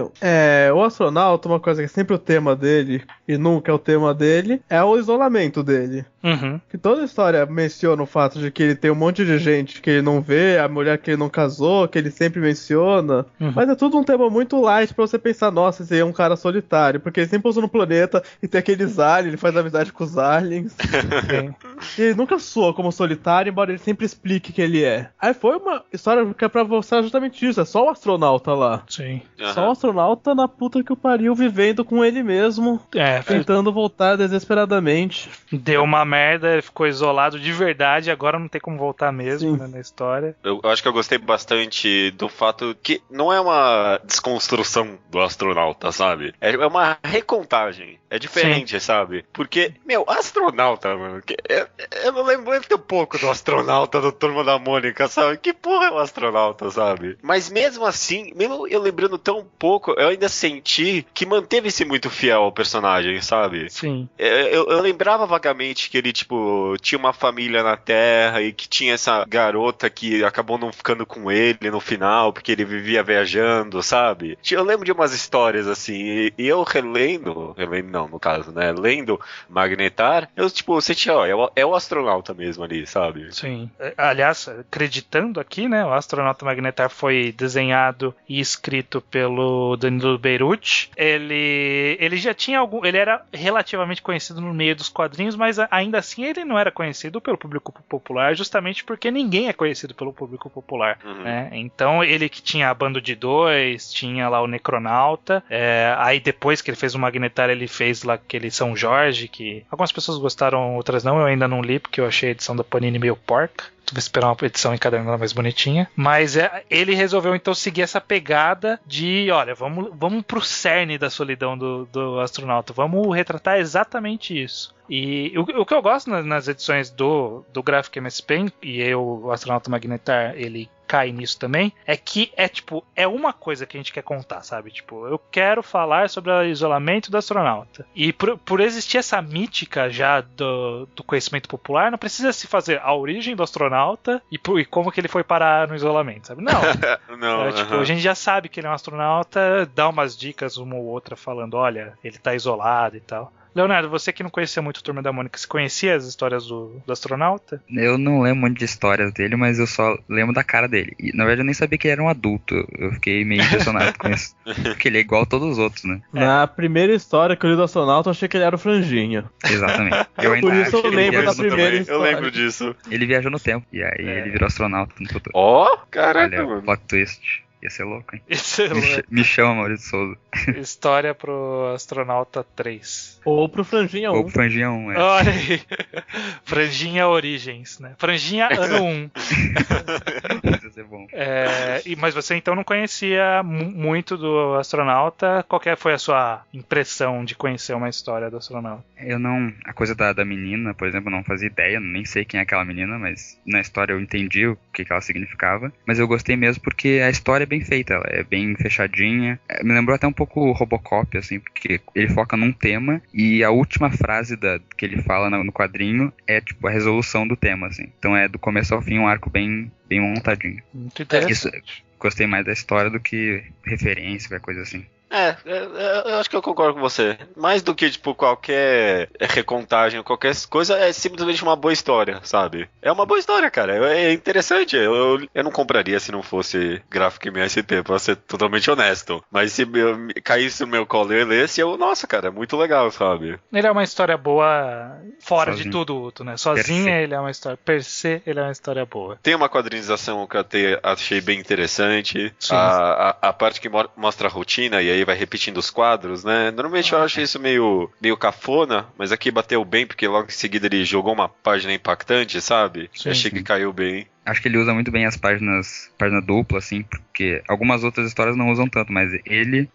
D: o astronauta, uma coisa que é sempre o tema dele e nunca é o tema dele, é o isolamento dele.
A: Uhum.
D: Que toda a história menciona o fato de que ele tem um monte de gente que ele não vê, a mulher que ele não casou, que ele sempre menciona.
A: Uhum.
D: Mas é tudo um tema muito light pra você pensar, nossa, esse aí é um cara solitário. Porque ele sempre pousa no planeta e tem aqueles aliens, ele faz amizade com os aliens. E ele nunca soa como solitário, embora ele sempre explique que ele é. Aí foi uma história que é pra mostrar justamente isso, é só o astronauta lá.
A: Sim.
B: Uhum.
D: Só o astronauta na puta que o pariu, vivendo com ele mesmo, tentando voltar desesperadamente.
A: Deu uma merda, ele ficou isolado de verdade, agora não tem como voltar mesmo.
D: Sim.
A: Né? né, na história.
B: Eu acho que eu gostei bastante do fato que não é uma desconstrução do astronauta, sabe? É uma recontagem. É diferente, sim, sabe? Porque, astronauta, mano. Eu não lembro um pouco do astronauta do Turma da Mônica, sabe? Que porra é um astronauta, sabe? Mas mesmo assim, mesmo eu lembrando tão pouco, eu ainda senti que manteve-se muito fiel ao personagem, sabe?
A: Sim.
B: Eu lembrava vagamente que ele, tipo, tinha uma família na Terra e que tinha essa garota que acabou não ficando com ele no final, porque ele vivia viajando, sabe? Eu lembro de umas histórias assim, e eu relendo não, no caso, né? Lendo Magnetar, eu, tipo, senti, é o astronauta mesmo ali, sabe?
A: Sim. Aliás, acreditando aqui, né? O Astronauta Magnetar foi desenhado e escrito pelo Danilo Beruti. Ele já tinha ele era relativamente conhecido no meio dos quadrinhos, mas ainda assim ele não era conhecido pelo público popular, justamente porque ninguém é conhecido pelo público popular, né? Então ele que tinha a Bando de Dois, tinha lá o Necronauta, aí depois que ele fez o Magnetar, ele fez lá aquele São Jorge, que algumas pessoas gostaram, outras não, eu ainda não li, porque eu achei a edição da Panini meio porca. Vou esperar uma edição encadernada mais bonitinha. Mas ele resolveu então seguir essa pegada de, olha, vamos pro cerne da solidão do astronauta. Vamos retratar exatamente isso. E o que eu gosto nas edições do Graphic MSP, e o Astronauta Magnetar, ele cai nisso também, é que é uma coisa que a gente quer contar, sabe? Tipo, eu quero falar sobre o isolamento do astronauta. E por existir essa mítica já do conhecimento popular, não precisa se fazer a origem do astronauta e como que ele foi parar no isolamento, sabe? Não.
B: Não,
A: a gente já sabe que ele é um astronauta, dá umas dicas uma ou outra falando, olha, ele tá isolado e tal. Leonardo, você que não conhecia muito o Turma da Mônica, você conhecia as histórias do astronauta?
C: Eu não lembro muito de histórias dele, mas eu só lembro da cara dele. E, na verdade, eu nem sabia que ele era um adulto. Eu fiquei meio impressionado com isso. Porque ele é igual a todos os outros, né?
D: Na primeira história que eu li do astronauta, eu achei que ele era o Franjinha.
C: Exatamente.
D: Por isso eu lembro da primeira história.
B: Eu lembro disso.
C: Ele viajou no tempo. E aí ele virou astronauta no futuro.
B: Caraca,
C: mano. Plot twist. Ia ser louco, hein?
A: Me
C: chama, Maurício Souza.
A: História pro Astronauta 3.
D: Ou pro Franjinha 1.
C: Ou pro Franjinha 1,
A: Olha aí. Franjinha Origens, né? Franjinha ano 1.
C: Isso ia ser bom.
A: Mas você então não conhecia muito do astronauta. Qual que foi a sua impressão de conhecer uma história do astronauta?
C: Eu não... A coisa da menina, por exemplo, eu não fazia ideia. Nem sei quem é aquela menina, mas na história eu entendi o que ela significava. Mas eu gostei mesmo porque a história é bem feita. Ela é bem fechadinha. Me lembrou até um pouco o Robocop, assim, porque ele foca num tema e a última frase que ele fala no quadrinho é, tipo, a resolução do tema, assim. Então é do começo ao fim um arco bem montadinho.
A: Muito interessante.
C: Isso, gostei mais da história do que referência, qualquer coisa assim.
B: Eu acho que eu concordo com você. Mais do que, tipo, qualquer recontagem, qualquer coisa, é simplesmente uma boa história, sabe? É uma boa história, cara. É interessante. Eu não compraria se não fosse Graphic MSP, pra ser totalmente honesto. Mas se caísse no meu colo e eu lesse, nossa, cara, é muito legal, sabe?
A: Ele é uma história boa fora de tudo, né? Sozinha ele é uma história. Per se, ele é uma história boa.
B: Tem uma quadrinização que eu achei bem interessante. A parte que mostra a rotina e aí vai repetindo os quadros, né? Normalmente eu acho isso meio cafona, mas aqui bateu bem, porque logo em seguida ele jogou uma página impactante, sabe?
A: Sim,
B: achei que caiu bem.
C: Acho que ele usa muito bem as página dupla, assim, porque algumas outras histórias não usam tanto, mas ele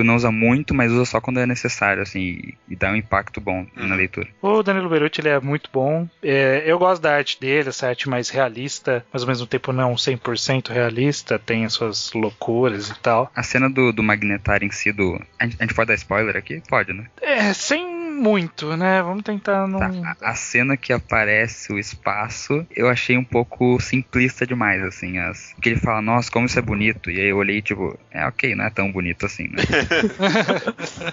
C: não usa muito, mas usa só quando é necessário, assim, e dá um impacto bom na leitura.
A: O Danilo Beruti, ele é muito bom. Eu gosto da arte dele, essa arte mais realista, mas ao mesmo tempo não 100% realista, tem as suas loucuras e tal.
C: A cena do Magnetar em si, a gente pode dar spoiler aqui? Pode, né?
A: Sem muito, né? Vamos tentar não...
C: Tá. A cena que aparece o espaço, eu achei um pouco simplista demais, assim. Porque ele fala, nossa, como isso é bonito. E aí eu olhei, tipo, ok, não é tão bonito assim, né?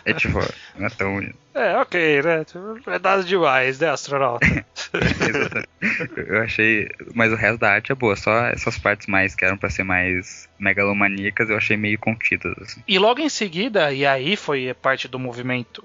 C: É tipo, não é tão bonito.
A: Ok, né? É nada demais, né, astronauta?
C: Eu achei... Mas o resto da arte é boa. Só essas partes mais que eram pra ser mais megalomaníacas, eu achei meio contidas, assim.
A: E logo em seguida, e aí foi parte do movimento,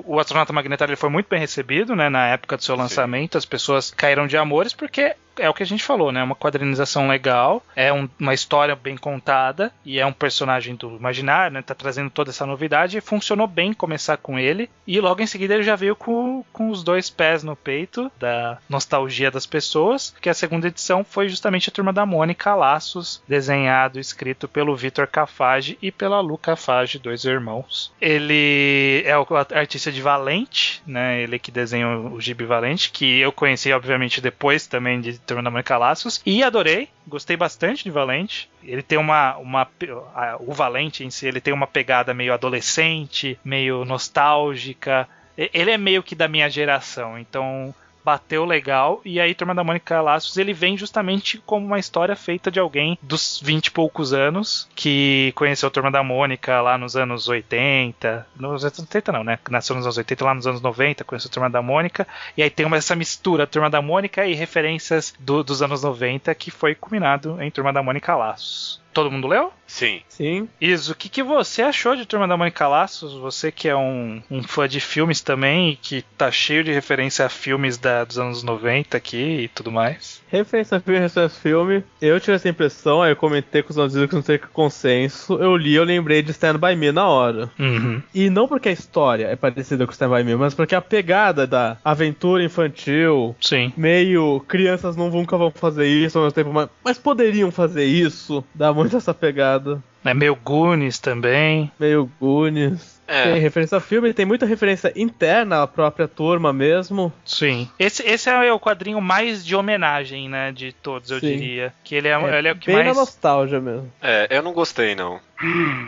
A: o Astronauta Magnetar ele foi muito bem recebido, né? Na época do seu lançamento, as pessoas caíram de amores, porque é o que a gente falou, né? Uma quadrinização legal, é uma história bem contada e é um personagem do imaginário, né? Tá trazendo toda essa novidade e funcionou bem começar com ele. E logo em seguida ele já veio com os 2 pés no peito da nostalgia das pessoas, que a segunda edição foi justamente a Turma da Mônica Laços, desenhado e escrito pelo Vitor Cafage e pela Lu Cafage, 2 irmãos. Ele é o artista de Valente, né? Ele que desenha o Gibi Valente, que eu conheci obviamente depois também de Turma da Mônica Laços, e adorei, gostei bastante de Valente. Ele tem o Valente em si, ele tem uma pegada meio adolescente, meio nostálgica. Ele é meio que da minha geração, então bateu legal. E aí Turma da Mônica Laços, ele vem justamente como uma história feita de alguém dos 20 e poucos anos, que conheceu a Turma da Mônica lá nos anos 80, nos anos 80 não, né? Nasceu nos anos 80, lá nos anos 90, conheceu a Turma da Mônica, e aí tem essa mistura Turma da Mônica e referências dos anos 90, que foi culminado em Turma da Mônica Laços. Todo mundo leu?
B: Sim.
D: Sim.
A: Isso, o que você achou de Turma da Mônica Laços? Você que é um fã de filmes também e que tá cheio de referência a filmes dos anos 90 aqui e tudo mais.
D: Referência a filme, eu tive essa impressão, aí eu comentei com os amigos que não sei que consenso, eu li, eu lembrei de Stand By Me na hora.
A: Uhum.
D: E não porque a história é parecida com Stand By Me, mas porque a pegada da aventura infantil,
A: sim,
D: meio crianças nunca vão fazer isso ao mesmo tempo, mas poderiam fazer isso, dá muito essa pegada.
A: É meio Goonies também.
D: Meio Goonies. Tem referência ao filme, tem muita referência interna à própria turma mesmo.
A: Sim. Esse é o quadrinho mais de homenagem, né, de todos, eu diria. Que ele é o que
D: bem
A: mais...
D: na nostalgia mesmo.
B: Eu não gostei, não.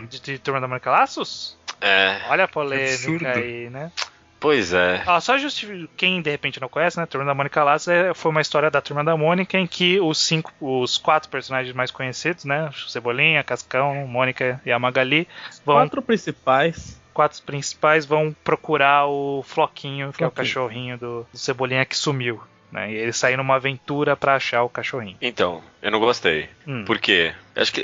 A: De Turma da Mônica Laços? Olha a polêmica aí, né?
B: Pois é.
A: Só justificar, quem de repente não conhece, né? Turma da Mônica Laços foi uma história da Turma da Mônica em que os 4 personagens mais conhecidos, né? Cebolinha, Cascão, Mônica e a Magali vão...
D: 4 principais
A: vão procurar o Floquinho, que é o cachorrinho do Cebolinha que sumiu, né? E eles saem numa aventura pra achar o cachorrinho.
B: Então, eu não gostei. Por quê? Acho que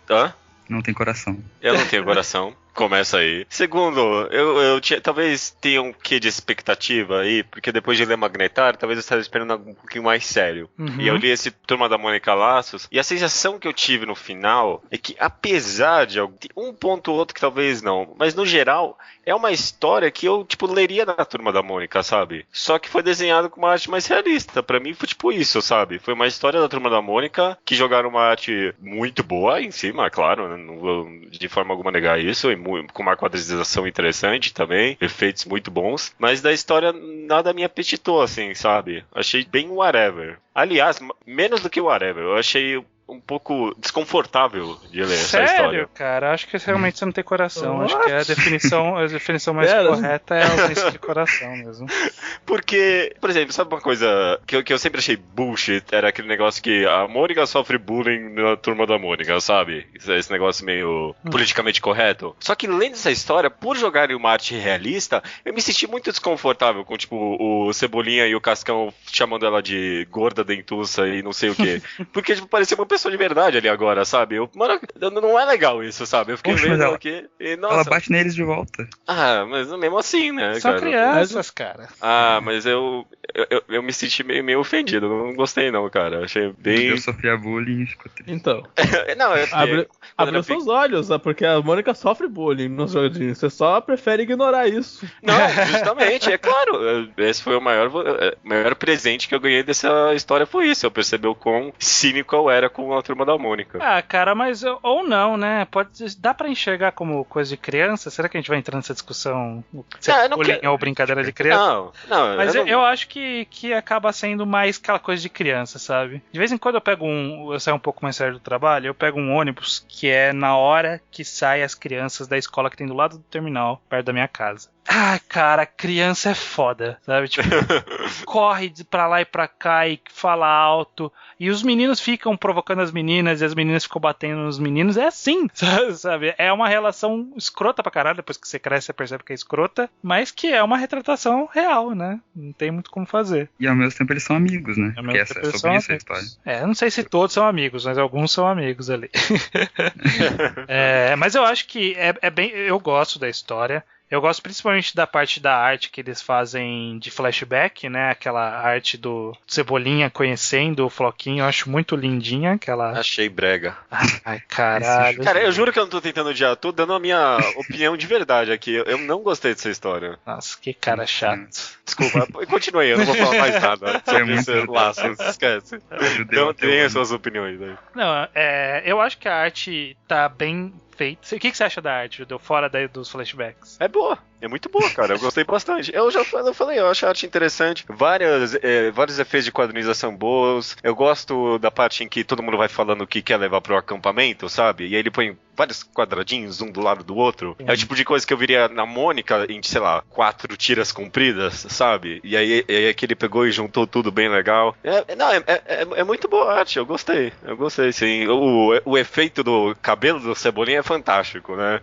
C: Hã? Não tem coração.
B: Eu não tenho coração. Começa aí. Segundo, eu talvez tenha um quê de expectativa aí, porque depois de ler Magnetar, talvez eu esteja esperando algo um pouquinho mais sério. E eu li esse Turma da Mônica Laços, e a sensação que eu tive no final é que, apesar de um ponto ou outro que talvez não, mas no geral, é uma história que eu, leria na Turma da Mônica, sabe? Só que foi desenhado com uma arte mais realista. Pra mim foi isso, sabe? Foi uma história da Turma da Mônica, que jogaram uma arte muito boa em cima, claro, né? Não vou de forma alguma negar isso, com uma quadrinização interessante também, efeitos muito bons, mas da história nada me apetitou, assim, sabe? Achei bem whatever. Aliás, menos do que whatever, eu achei um pouco desconfortável de ler essa história.
A: Sério, cara? Acho que realmente você não tem coração. Acho que a definição mais correta é a ausência de coração mesmo.
B: Porque, por exemplo, sabe uma coisa que eu sempre achei bullshit? Era aquele negócio que a Mônica sofre bullying na Turma da Mônica, sabe? Esse negócio meio politicamente correto. Só que lendo essa história, por jogarem uma arte realista, eu me senti muito desconfortável com, o Cebolinha e o Cascão chamando ela de gorda dentuça e não sei o quê. Porque, parecia uma pessoa de verdade ali agora, sabe? Mano, não é legal isso, sabe? Eu fiquei vendo aqui e, nossa...
C: Ela bate neles de volta.
B: Mas mesmo assim, né,
A: São crianças, cara.
B: Mas eu me senti meio ofendido. Não gostei não, cara. Achei bem...
C: Eu sofria bullying e ficou triste.
D: Então...
B: não,
D: abre seus olhos, porque a Mônica sofre bullying nos joguinhos. Você só prefere ignorar isso.
B: Não, justamente, é claro. Esse foi o maior presente que eu ganhei dessa história, foi isso. Eu percebi o quão cínico eu era com a Turma da Mônica.
A: Cara, mas ou não, né? Dá pra enxergar como coisa de criança? Será que a gente vai entrar nessa discussão? Se é bullying ou brincadeira de criança?
B: Não.
A: Mas eu acho que acaba sendo mais aquela coisa de criança, sabe? De vez em quando eu saio um pouco mais sério do trabalho, eu pego um ônibus que é na hora que saem as crianças da escola que tem do lado do terminal, perto da minha casa. Cara, criança é foda, sabe? Corre pra lá e pra cá e fala alto. E os meninos ficam provocando as meninas e as meninas ficam batendo nos meninos. É assim, sabe? É uma relação escrota pra caralho. Depois que você cresce, você percebe que é escrota. Mas que é uma retratação real, né? Não tem muito como fazer.
C: E ao mesmo tempo eles são amigos, né? Porque é sobre isso a história.
A: Eu não sei se todos são amigos, mas alguns são amigos ali. Mas eu acho que é bem... Eu gosto da história. Eu gosto principalmente da parte da arte que eles fazem de flashback, né? Aquela arte do Cebolinha conhecendo o Floquinho, eu acho muito lindinha aquela...
B: Achei brega.
A: Ai, caralho.
B: Cara, eu juro que eu não tô tentando odiar, tô dando a minha opinião de verdade aqui. Eu não gostei dessa história.
A: Nossa, que cara chato.
B: Desculpa, continue aí, eu não vou falar mais nada sobre esse laço, não se esquece. Então tem as suas opiniões aí.
A: Não, eu acho que a arte tá bem feita. O que você acha da arte, Judeu, fora dos flashbacks?
B: É boa. É muito boa, cara. Eu gostei bastante. Eu falei, eu acho a arte interessante. Vários efeitos de quadrinização bons. Eu gosto da parte em que todo mundo vai falando o que quer levar pro acampamento, sabe? E aí ele põe vários quadradinhos, um do lado do outro. É o tipo de coisa que eu viria na Mônica em, sei lá, 4 tiras compridas, sabe? E aí que ele pegou e juntou tudo bem legal. É muito boa a arte, eu gostei, sim. O efeito do cabelo do Cebolinha é fantástico, né?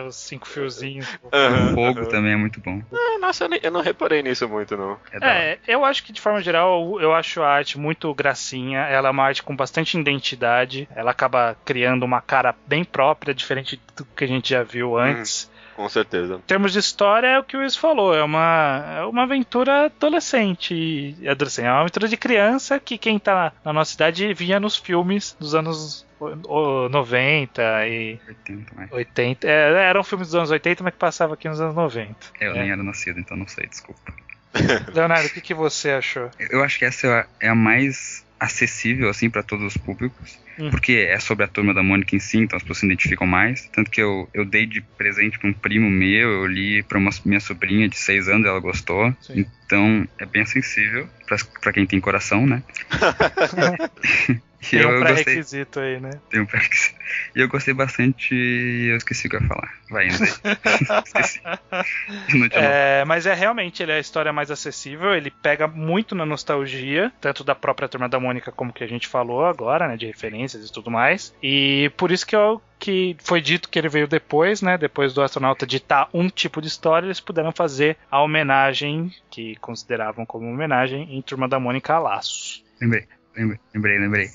A: Os 5 fiozinhos.
C: O fogo também é muito bom.
B: Nossa, eu não reparei nisso muito, não.
A: Eu acho que de forma geral, eu acho a arte muito gracinha. Ela é uma arte com bastante identidade. Ela acaba criando uma cara bem própria, diferente do que a gente já viu antes.
B: Com certeza.
A: Em termos de história, é o que o Luiz falou. É uma aventura adolescente. É uma aventura de criança que quem tá na nossa idade via nos filmes dos anos 90 e 80. Eram filmes dos anos 80, mas que passava aqui nos anos 90.
C: Eu nem era nascido, então não sei, desculpa.
A: Leonardo, o que você achou?
C: Eu acho que essa é a mais acessível, assim, para todos os públicos. Porque é sobre a Turma da Mônica em si, então as pessoas se identificam mais. Tanto que eu dei de presente pra um primo meu, eu li pra minha sobrinha de 6 anos, ela gostou. Sim. Então é bem acessível pra quem tem coração, né?
A: Tem um pré-requisito aí, né?
C: Tem um pré-requisito. E eu gostei bastante e eu esqueci o que eu ia falar. Vai indo aí. Esqueci.
A: Mas realmente, ele é a história mais acessível, ele pega muito na nostalgia, tanto da própria Turma da Mônica como que a gente falou agora, né? De referências e tudo mais. E por isso que foi dito que ele veio depois, né? Depois do Astronauta ditar um tipo de história, eles puderam fazer a homenagem, que consideravam como homenagem, em Turma da Mônica a Laços.
C: Lembrei.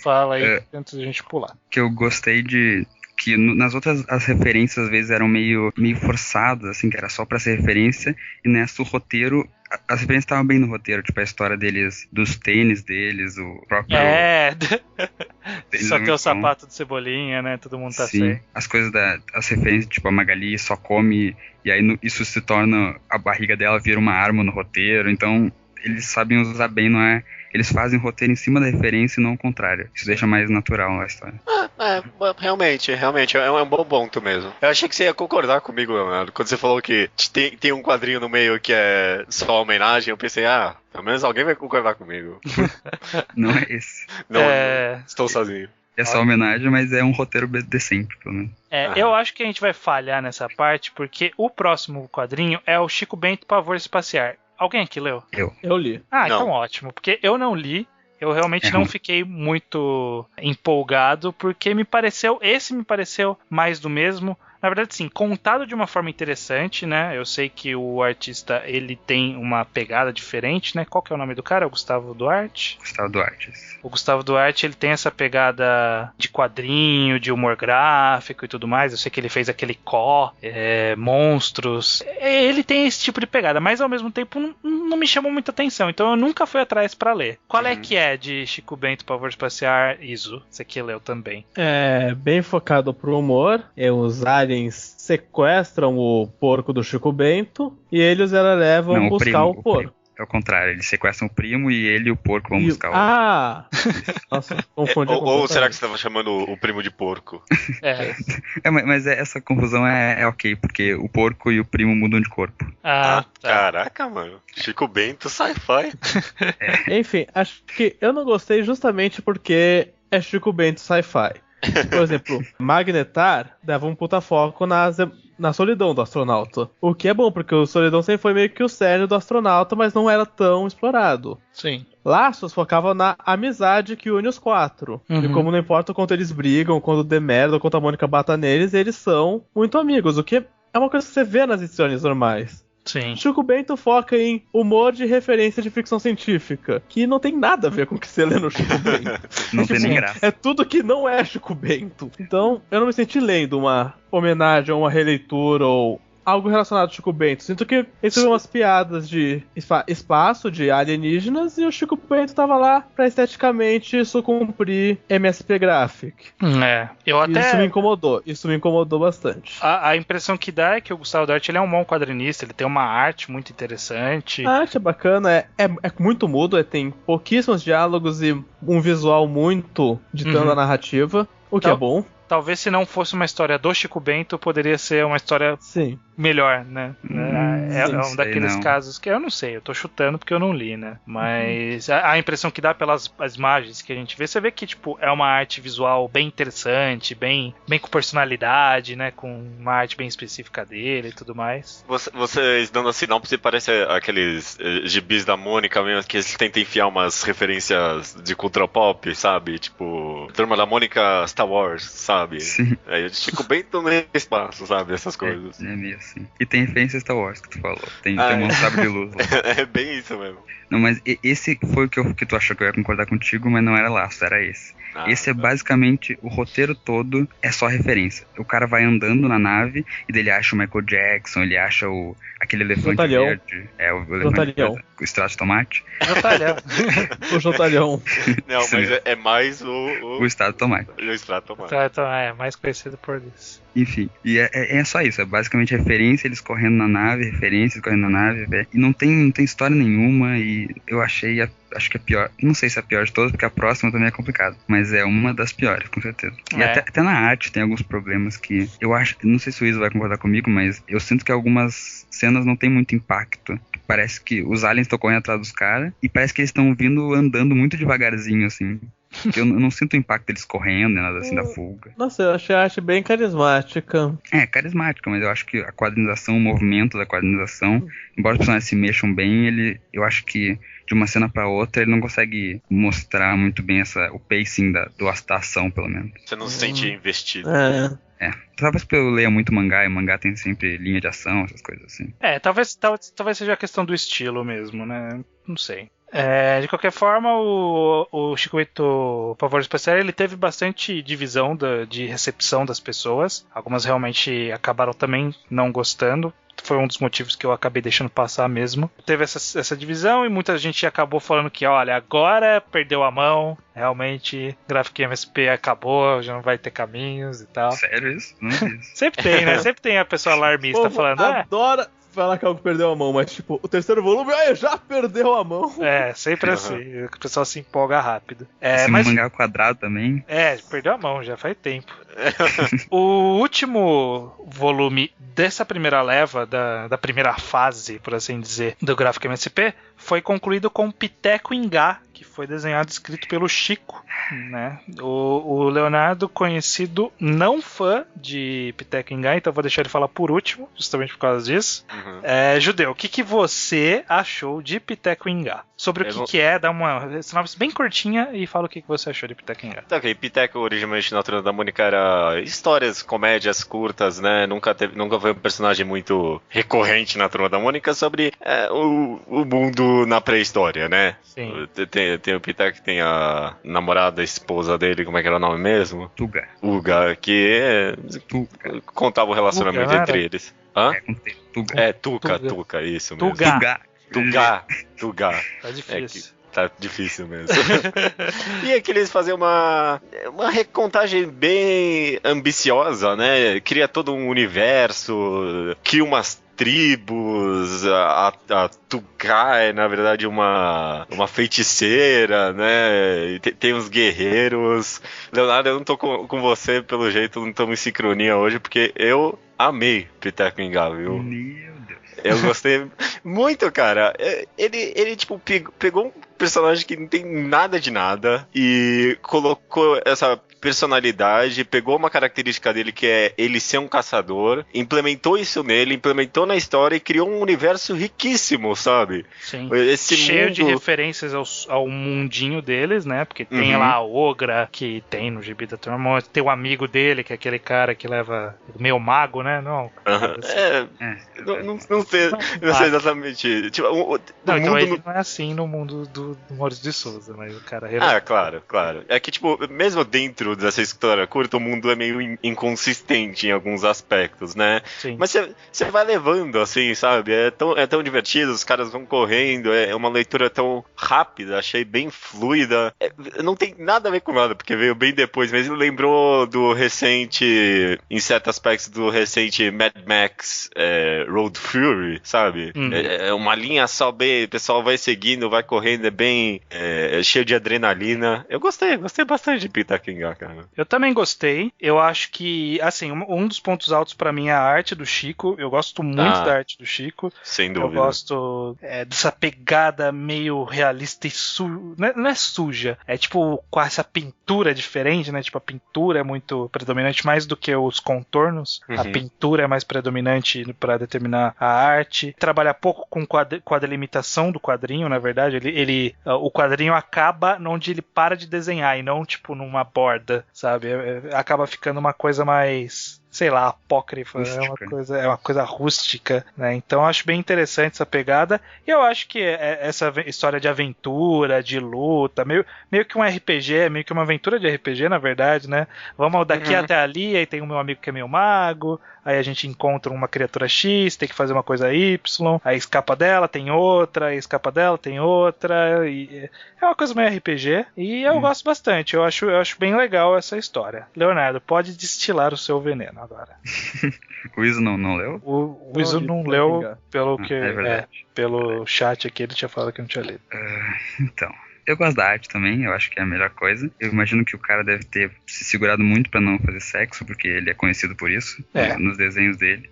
A: Fala aí, antes da gente pular.
C: Que eu gostei de... Que nas outras as referências às vezes eram meio forçadas, assim, que era só pra ser referência. E nessa o roteiro... As referências estavam bem no roteiro, tipo a história deles, dos tênis deles, o próprio...
A: Só ter o sapato de Cebolinha, né? Todo mundo tá sem.
C: As coisas as referências, tipo a Magali só come, e aí isso se torna... A barriga dela vira uma arma no roteiro, então eles sabem usar bem, não é... Eles fazem o roteiro em cima da referência e não o contrário. Isso deixa mais natural a história.
B: Realmente, é um bom ponto mesmo. Eu achei que você ia concordar comigo, Leonardo. Quando você falou que tem um quadrinho no meio que é só homenagem, eu pensei, pelo menos alguém vai concordar comigo.
C: Não é esse.
B: Não, estou sozinho.
C: É só homenagem, mas é um roteiro decente, pelo menos.
A: Eu acho que a gente vai falhar nessa parte, porque o próximo quadrinho é o Chico Bento Pavor Espacial. Alguém aqui leu?
D: Eu li.
A: Então ótimo, porque eu não li. Eu realmente não fiquei muito empolgado, porque me pareceu mais do mesmo. Na verdade, sim, contado de uma forma interessante, né? Eu sei que o artista, ele tem uma pegada diferente, né? Qual que é o nome do cara? É o Gustavo Duarte?
C: Gustavo Duarte.
A: O Gustavo Duarte, ele tem essa pegada de quadrinho, de humor gráfico e tudo mais. Eu sei que ele fez aquele Monstros. Ele tem esse tipo de pegada, mas ao mesmo tempo não me chamou muita atenção. Então eu nunca fui atrás pra ler. Qual é que é de Chico Bento, Pavor Espacial, Iso? Você que leu também.
D: É bem focado pro humor. Os aliens sequestram o porco do Chico Bento e eles levam buscar o porco.
C: É o contrário, eles sequestram o primo e ele e o porco vão buscar o...
D: Nossa, confundi.
B: Ou será que você estava chamando o primo de porco?
C: Mas essa confusão é ok, porque o porco e o primo mudam de corpo.
B: Tá. Caraca, mano. Chico Bento, sci-fi.
D: Enfim, acho que eu não gostei justamente porque é Chico Bento sci-fi. Por exemplo, Magnetar dava um puta foco na solidão do astronauta. O que é bom, porque o solidão sempre foi meio que o cerne do astronauta, mas não era tão explorado.
A: Sim.
D: Laços focava na amizade que une os 4. E como não importa o quanto eles brigam, quando der merda ou quanto a Mônica bata neles, eles são muito amigos. O que é uma coisa que você vê nas edições normais.
A: Sim.
D: Chico Bento foca em humor de referência de ficção científica, que não tem nada a ver com o que você lê no Chico Bento.
C: Não tem nem graça.
D: É tudo que não é Chico Bento. Então, eu não me senti lendo uma homenagem ou uma releitura ou algo relacionado ao Chico Bento. Sinto que eles fizeram umas piadas de espaço, de alienígenas, e o Chico Bento tava lá pra esteticamente sucumprir MSP Graphic. Isso me incomodou bastante.
A: A impressão que dá é que o Gustavo Dart, ele é um bom quadrinista, ele tem uma arte muito interessante.
D: A arte é bacana, é muito mudo, tem pouquíssimos diálogos e um visual muito ditando a narrativa, o que é bom.
A: Talvez se não fosse uma história do Chico Bento, poderia ser uma história melhor, né? É um daqueles casos que eu não sei, eu tô chutando porque eu não li, né? Mas a impressão que dá pelas as imagens que a gente vê, você vê que tipo, é uma arte visual bem interessante, bem com personalidade, né? Com uma arte bem específica dele e tudo mais.
B: Vocês dando a sinopse, parece aqueles gibis da Mônica mesmo, que eles tentam enfiar umas referências de cultura pop, sabe? Tipo, Turma da Mônica Star Wars, sabe?
C: Sim.
B: Aí eu Chico Bento no espaço, sabe? Essas coisas.
C: É meio assim. E tem referência Star Wars que tu falou. Tem um sabre de luz lá.
B: É bem isso mesmo.
C: Não, mas esse foi o que tu achou que eu ia concordar contigo, mas não era Laço, era esse. Esse é basicamente, o roteiro todo é só referência. O cara vai andando na nave e daí ele acha o Michael Jackson, ele acha aquele elefante verde. O elefante verde, o extrato de tomate.
D: O Jotalhão.
B: Não, mas é mais o
C: extrato de tomate.
B: O extrato de tomate.
A: É mais conhecido por isso.
C: Enfim, e é só isso, é basicamente referência, eles correndo na nave, referências correndo na nave, e não tem história nenhuma, e eu acho que a pior, não sei se é a pior de todas, porque a próxima também é complicada, mas é uma das piores, com certeza. E até na arte tem alguns problemas que eu acho, não sei se o Isa vai concordar comigo, mas eu sinto que algumas cenas não tem muito impacto. Parece que os aliens estão correndo atrás dos caras, e parece que eles estão vindo andando muito devagarzinho, assim. Eu não sinto o impacto deles correndo, nada assim da fuga.
D: Nossa, eu achei a arte bem carismática.
C: Carismática, mas eu acho que a quadrinização, o movimento da quadrinização, embora os personagens se mexam bem, eu acho que de uma cena pra outra ele não consegue mostrar muito bem o pacing da ação, pelo menos.
B: Você não se sente investido.
C: Talvez porque eu leia muito mangá, e o mangá tem sempre linha de ação, essas coisas assim.
A: Talvez seja a questão do estilo mesmo, né? Não sei. De qualquer forma, o Chico Bento Pavor Espacial, ele teve bastante divisão de recepção das pessoas. Algumas realmente acabaram também não gostando. Foi um dos motivos que eu acabei deixando passar mesmo. Teve essa divisão e muita gente acabou falando que, olha, agora perdeu a mão. Realmente, Graphic MSP acabou, já não vai ter caminhos e tal.
C: Sério isso? Não é isso.
A: Sempre tem, né? Sempre tem a pessoa alarmista falando...
D: Adora falar que algo perdeu a mão, mas tipo, o terceiro volume, já perdeu a mão.
A: Sempre assim. O pessoal se empolga rápido.
C: Mas mangá quadrado também.
A: Perdeu a mão, já faz tempo. O último volume dessa primeira leva, da primeira fase, por assim dizer, do Graphic MSP, foi concluído com Piteco Ingá, que foi desenhado e escrito pelo Chico, né? O Leonardo, conhecido não fã de Piteco Ingá, então vou deixar ele falar por último, justamente por causa disso. Judeu, o que você achou de Piteco Ingá? Sobre o que é, dá uma sinopse bem curtinha e fala o que você achou de Piteco Ingá.
B: Ok, Piteco originalmente na Turma da Mônica era histórias, comédias curtas, né? Nunca foi um personagem muito recorrente na Turma da Mônica sobre o mundo na pré-história, né?
A: Sim.
B: Tem o Piteco, tem a namorada, a esposa dele, como é que era o nome mesmo? Uga, que contava o relacionamento entre eles. Hã? Tuca, isso mesmo. Tuga.
A: Tá difícil.
B: Tá difícil mesmo. E é que eles fazem uma recontagem bem ambiciosa, né? Cria todo um universo, cria umas tribos, a Tuca é na verdade uma feiticeira, né? Tem uns guerreiros. Leonardo, eu não tô com você, pelo jeito, não tô em sincronia hoje, porque eu amei Piteco Ingá, viu?
C: Meu Deus.
B: Eu gostei muito, cara. Ele tipo, pegou um personagem que não tem nada de nada e colocou essa personalidade, pegou uma característica dele que é ele ser um caçador, implementou isso nele, implementou na história e criou um universo riquíssimo, sabe?
A: Sim. Cheio de referências ao mundinho deles, né? Porque tem lá a Ogra, que tem no Gibi da Turma, tem o amigo dele, que é aquele cara que leva meio mago, né? Não.
B: Não sei exatamente. Tipo,
A: então ele não é assim no mundo do Maurício de Souza, mas o cara...
B: Claro. É que, tipo, mesmo dentro dessa história curta, o mundo é meio inconsistente em alguns aspectos, né?
A: Sim.
B: Mas você vai levando, assim, sabe? É tão divertido, os caras vão correndo, é uma leitura tão rápida, achei bem fluida. Não tem nada a ver com nada, porque veio bem depois, mas ele lembrou do recente, em certos aspectos, do recente Mad Max Road Fury, sabe? É uma linha só bem, o pessoal vai seguindo, vai correndo, é bem cheio de adrenalina. Eu gostei bastante de Pitaquinga, cara.
A: Eu também gostei. Eu acho que, assim, um dos pontos altos pra mim é a arte do Chico. Eu gosto muito da arte do Chico.
B: Sem dúvida.
A: Eu gosto dessa pegada meio realista e não é suja. É tipo com essa pintura diferente, né? Tipo, a pintura é muito predominante mais do que os contornos. A pintura é mais predominante pra determinar a arte. Trabalha pouco com a delimitação do quadrinho, na verdade. O quadrinho acaba onde ele para de desenhar e não, tipo, numa borda, sabe? Acaba ficando uma coisa mais, sei lá, apócrifa, é uma coisa rústica, né? Então eu acho bem interessante essa pegada, e eu acho que essa história de aventura, de luta, meio que um RPG, meio que uma aventura de RPG, na verdade, né? Vamos daqui até ali, aí tem o meu amigo que é meio mago, aí a gente encontra uma criatura X, tem que fazer uma coisa Y, aí escapa dela, tem outra, aí escapa dela, tem outra, e é uma coisa meio RPG, e eu gosto bastante, eu acho bem legal essa história. Leonardo, pode destilar o seu veneno agora.
C: O Iso não leu?
A: O Iso não leu, pelo que pelo chat aqui, ele tinha falado que não tinha lido.
C: Então, eu gosto da arte também, eu acho que é a melhor coisa. Eu imagino que o cara deve ter se segurado muito pra não fazer sexo, porque ele é conhecido por isso, nos desenhos dele.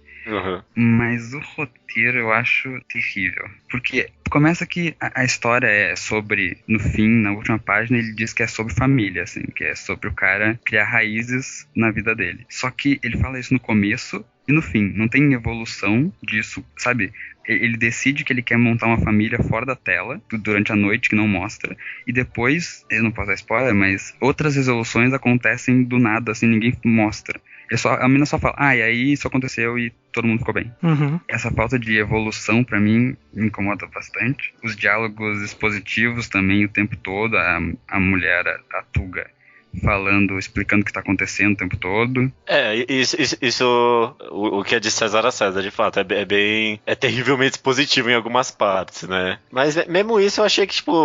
C: Mas o roteiro eu acho terrível. Porque começa que a história é sobre, no fim, na última página, ele diz que é sobre família, assim, que é sobre o cara criar raízes na vida dele. Só que ele fala isso no começo e no fim. Não tem evolução disso, sabe? Ele decide que ele quer montar uma família fora da tela, durante a noite, que não mostra, e depois, eu não posso dar spoiler, mas outras resoluções acontecem do nada, assim, ninguém mostra. A menina só fala, e aí isso aconteceu e todo mundo ficou bem. Essa falta de evolução, pra mim, me incomoda bastante. Os diálogos expositivos também, o tempo todo, a mulher, a Tuga, explicando o que tá acontecendo o tempo todo.
B: Isso o que é de César a César, de fato, é terrivelmente expositivo em algumas partes, né? Mas mesmo isso eu achei que, tipo,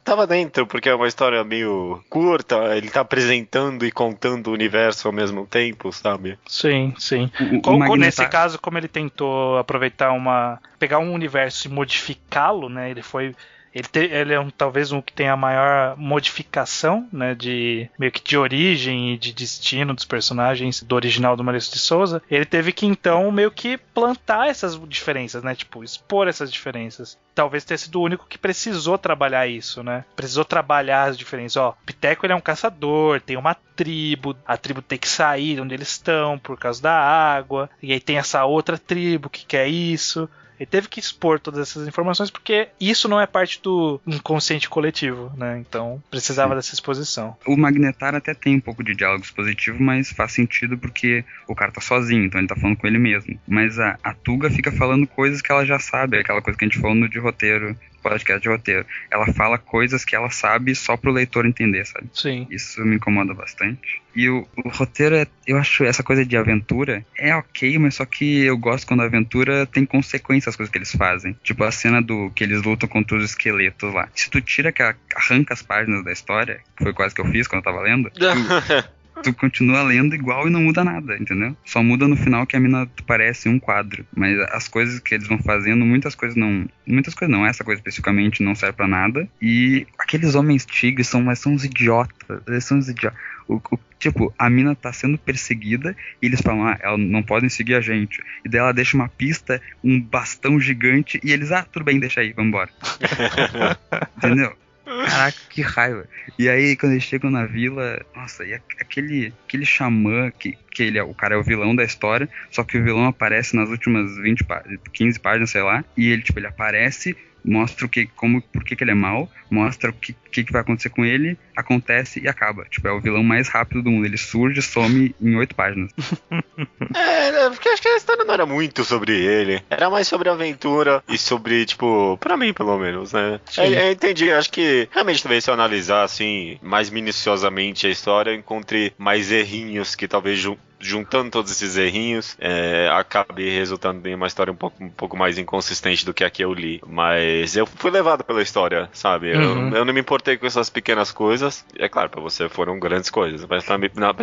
B: tava dentro, porque é uma história meio curta, ele tá apresentando e contando o universo ao mesmo tempo, sabe?
A: Sim. Nesse caso, como ele tentou pegar um universo e modificá-lo, né, ele é talvez um que tem a maior modificação, né, meio que de origem e de destino dos personagens do original do Maurício de Souza. Ele teve que, então, meio que plantar essas diferenças, né, tipo, expor essas diferenças. Talvez tenha sido o único que precisou trabalhar isso, né? Precisou trabalhar as diferenças. O Piteco, ele é um caçador, tem uma tribo, a tribo tem que sair de onde eles estão por causa da água, e aí tem essa outra tribo que quer isso. Ele teve que expor todas essas informações porque isso não é parte do inconsciente coletivo, né? Então precisava dessa exposição.
C: O Magnetar até tem um pouco de diálogo expositivo, mas faz sentido porque o cara tá sozinho, então ele tá falando com ele mesmo. Mas a Tuga fica falando coisas que ela já sabe, aquela coisa que a gente falou no de roteiro, podcast de roteiro. Ela fala coisas que ela sabe só pro leitor entender, sabe?
A: Sim.
C: Isso me incomoda bastante. E o roteiro, eu acho essa coisa de aventura é ok, mas só que eu gosto quando a aventura tem consequências as coisas que eles fazem. Tipo a cena que eles lutam contra os esqueletos lá. Se tu tira que arranca as páginas da história, que foi quase que eu fiz quando eu tava lendo, tu continua lendo igual e não muda nada, entendeu? Só muda no final que a mina parece um quadro. Mas as coisas que eles vão fazendo, muitas coisas não, essa coisa especificamente não serve pra nada. E aqueles homens tigres são uns idiotas. Eles são uns idiotas. Tipo, a mina tá sendo perseguida e eles falam, elas não podem seguir a gente. E daí ela deixa uma pista, um bastão gigante e eles, tudo bem, deixa aí, vambora. Entendeu? Caraca, que raiva. E aí, quando eles chegam na vila, nossa, e aquele xamã, que o cara é o vilão da história, só que o vilão aparece nas últimas 15 páginas, sei lá, e ele aparece mostra por que ele é mau, mostra o que vai acontecer com ele, acontece e acaba. Tipo, é o vilão mais rápido do mundo. Ele surge, some em 8 páginas.
B: Porque acho que a história não era muito sobre ele. Era mais sobre a aventura e sobre, tipo, pra mim pelo menos, né? Eu entendi, acho que realmente talvez se eu analisar, assim, mais minuciosamente a história, eu encontrei mais errinhos que talvez juntando todos esses errinhos, acabei resultando em uma história um pouco mais inconsistente do que a que eu li. Mas eu fui levado pela história, sabe? Eu não me importei com essas pequenas coisas. É claro, pra você foram grandes coisas, mas pra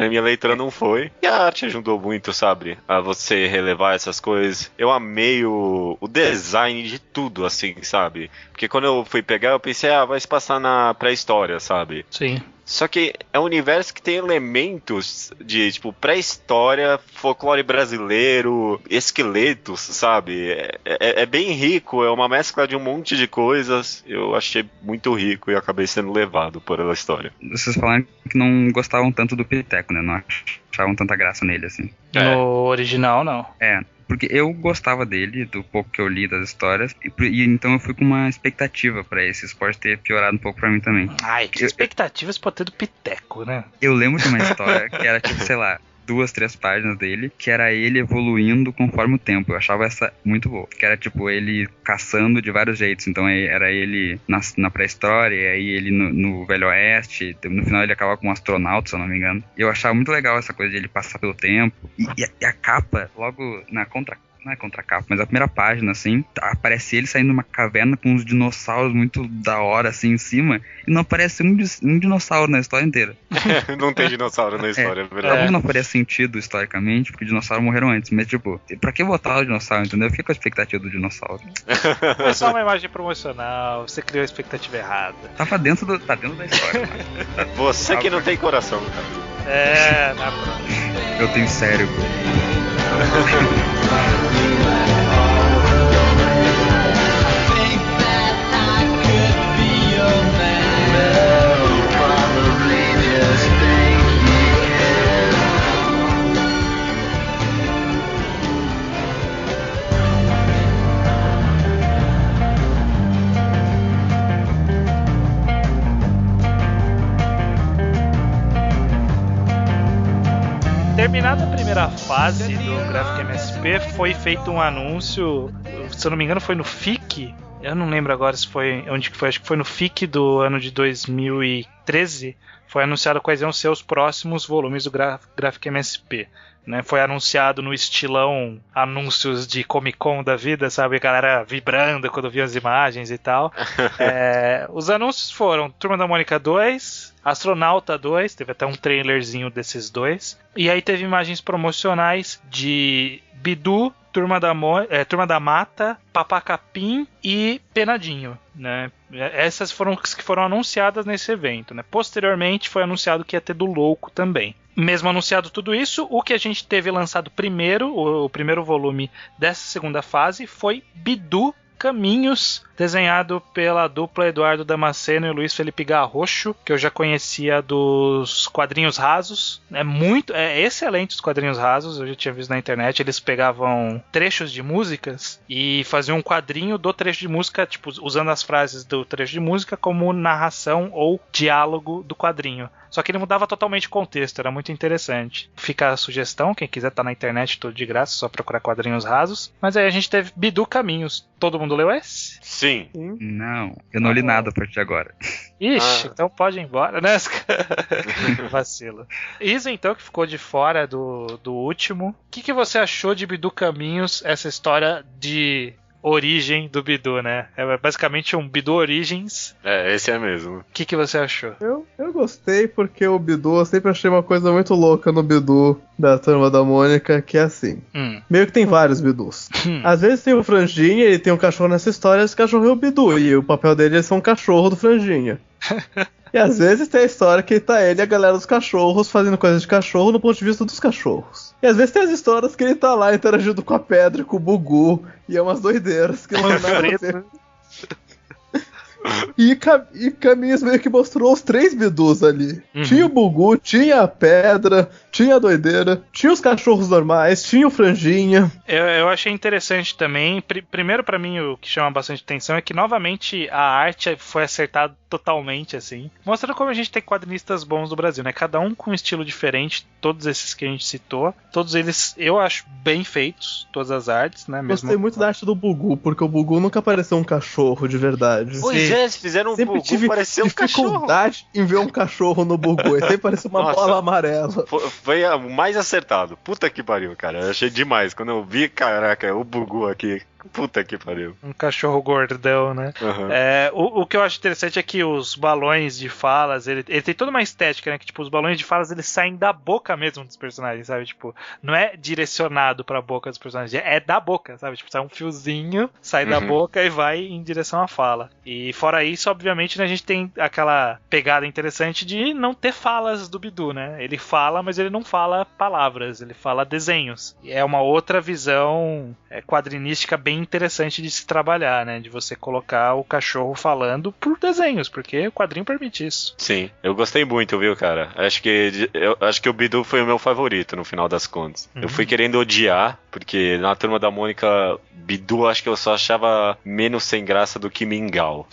B: minha leitura não foi. E a arte ajudou muito, sabe? A você relevar essas coisas. Eu amei o design de tudo, assim, sabe? Porque quando eu fui pegar, eu pensei, vai se passar na pré-história, sabe?
A: Sim.
B: Só que é um universo que tem elementos de, tipo, pré-história, folclore brasileiro, esqueletos, sabe? É bem rico, é uma mescla de um monte de coisas. Eu achei muito rico e acabei sendo levado por essa história.
C: Vocês falaram que não gostavam tanto do Piteco, né? Não achavam tanta graça nele, assim.
A: No original, não.
C: Porque eu gostava dele, do pouco que eu li das histórias, e então eu fui com uma expectativa pra esse. Isso pode ter piorado um pouco pra mim também.
A: Ai, que expectativas pode ter do Piteco, né?
C: Eu lembro de uma história que era tipo, sei lá, 2, 3 páginas dele, que era ele evoluindo conforme o tempo. Eu achava essa muito boa. Que era tipo ele caçando de vários jeitos. Então era ele na pré-história, e aí ele no Velho Oeste. No final ele acaba com um astronauta, se eu não me engano. E eu achava muito legal essa coisa de ele passar pelo tempo. E a capa, logo na não é contracapa, mas a primeira página, assim, aparece ele saindo de uma caverna com uns dinossauros muito da hora, assim, em cima, e não aparece um dinossauro na história inteira.
B: Não tem dinossauro na história, é verdade.
C: Talvez não faria sentido historicamente, porque dinossauros morreram antes, mas, tipo, pra que botar o dinossauro, entendeu? Fica com a expectativa do dinossauro.
A: É só uma imagem promocional, você criou a expectativa errada.
C: Tá dentro da história.
B: Você que não tem coração, cara.
A: Na próxima.
C: Eu tenho cérebro.
A: Terminada a primeira fase do Graphic MSP, foi feito um anúncio, se eu não me engano foi no FIC, eu não lembro agora se foi onde que foi, acho que foi no FIC do ano de 2013, foi anunciado quais iam ser os próximos volumes do Graphic MSP. Né, foi anunciado no estilão anúncios de Comic Con da vida, sabe? A galera vibrando quando via as imagens e tal. Os anúncios foram Turma da Mônica 2, Astronauta 2, teve até um trailerzinho desses dois. E aí teve imagens promocionais de Bidu, Turma da Mata, Papacapim e Penadinho, né? Essas foram as que foram anunciadas nesse evento, né? Posteriormente foi anunciado que ia ter do Louco também. Mesmo anunciado tudo isso, o que a gente teve lançado primeiro, o primeiro volume dessa segunda fase, foi Bidu Caminhos, desenhado pela dupla Eduardo Damasceno e Luiz Felipe Garrocho, que eu já conhecia dos Quadrinhos Rasos. É excelente os Quadrinhos Rasos, eu já tinha visto na internet. Eles pegavam trechos de músicas e faziam um quadrinho do trecho de música, tipo, usando as frases do trecho de música como narração ou diálogo do quadrinho. Só que ele mudava totalmente o contexto, era muito interessante. Fica a sugestão, quem quiser tá na internet tudo de graça, só procurar Quadrinhos Rasos. Mas aí a gente teve Bidu Caminhos. Todo mundo leu esse?
B: Sim.
C: Não, eu não li nada a partir de agora.
A: Ixi, então pode ir embora, né? Vacilo. Isa, então, que ficou de fora do último. O que você achou de Bidu Caminhos, essa história de origem do Bidu, né? É basicamente um Bidu Origins.
B: Esse é mesmo.
A: O que você achou?
D: Eu gostei porque o Bidu, eu sempre achei uma coisa muito louca no Bidu da Turma da Mônica, que é assim. Meio que tem vários Bidus. Às vezes tem o Franjinha, ele tem um cachorro nessa história, esse cachorro é o Bidu, e o papel dele é ser um cachorro do Franjinha. E às vezes tem a história que tá ele e a galera dos cachorros fazendo coisas de cachorro no ponto de vista dos cachorros. E às vezes tem as histórias que ele tá lá interagindo com a pedra, com o Bugu, e é umas doideiras que não tem nada a ver. E Caminhos meio que mostrou os 3 Bidus ali. Tinha o Bugu, tinha a Pedra, tinha a Doideira, tinha os cachorros normais, tinha o Franjinha.
A: Eu achei interessante também. Primeiro, pra mim, o que chama bastante atenção é que, novamente, a arte foi acertada totalmente, assim. Mostrando como a gente tem quadrinistas bons do Brasil, né? Cada um com um estilo diferente, todos esses que a gente citou. Todos eles, eu acho, bem feitos, todas as artes, né?
D: Gostei muito da arte do Bugu, porque o Bugu nunca pareceu um cachorro de verdade.
B: Pois é, eles fizeram um Bugu parecer um cachorro.
D: Dificuldade em ver um cachorro no Bugu. Ele sempre parece uma bola amarela.
B: Foi o mais acertado. Puta que pariu, cara. Eu achei demais. Quando eu vi, caraca, o Bugu aqui. Puta que pariu.
A: Um cachorro gordão, né? O que eu acho interessante é que os balões de falas, ele tem toda uma estética, né? Que, tipo, os balões de falas, eles saem da boca mesmo dos personagens, sabe? Tipo, não é direcionado pra boca dos personagens, é da boca, sabe? Tipo, sai um fiozinho, sai da boca e vai em direção à fala. E fora isso, obviamente, né, a gente tem aquela pegada interessante de não ter falas do Bidu, né? Ele fala, mas ele não fala palavras, ele fala desenhos. E é uma outra visão quadrinística bem interessante de se trabalhar, né? De você colocar o cachorro falando por desenhos, porque o quadrinho permite isso.
B: Sim, eu gostei muito, viu, cara? Acho que o Bidu foi o meu favorito no final das contas. Eu fui querendo odiar, porque na Turma da Mônica, Bidu acho que eu só achava menos sem graça do que Mingau.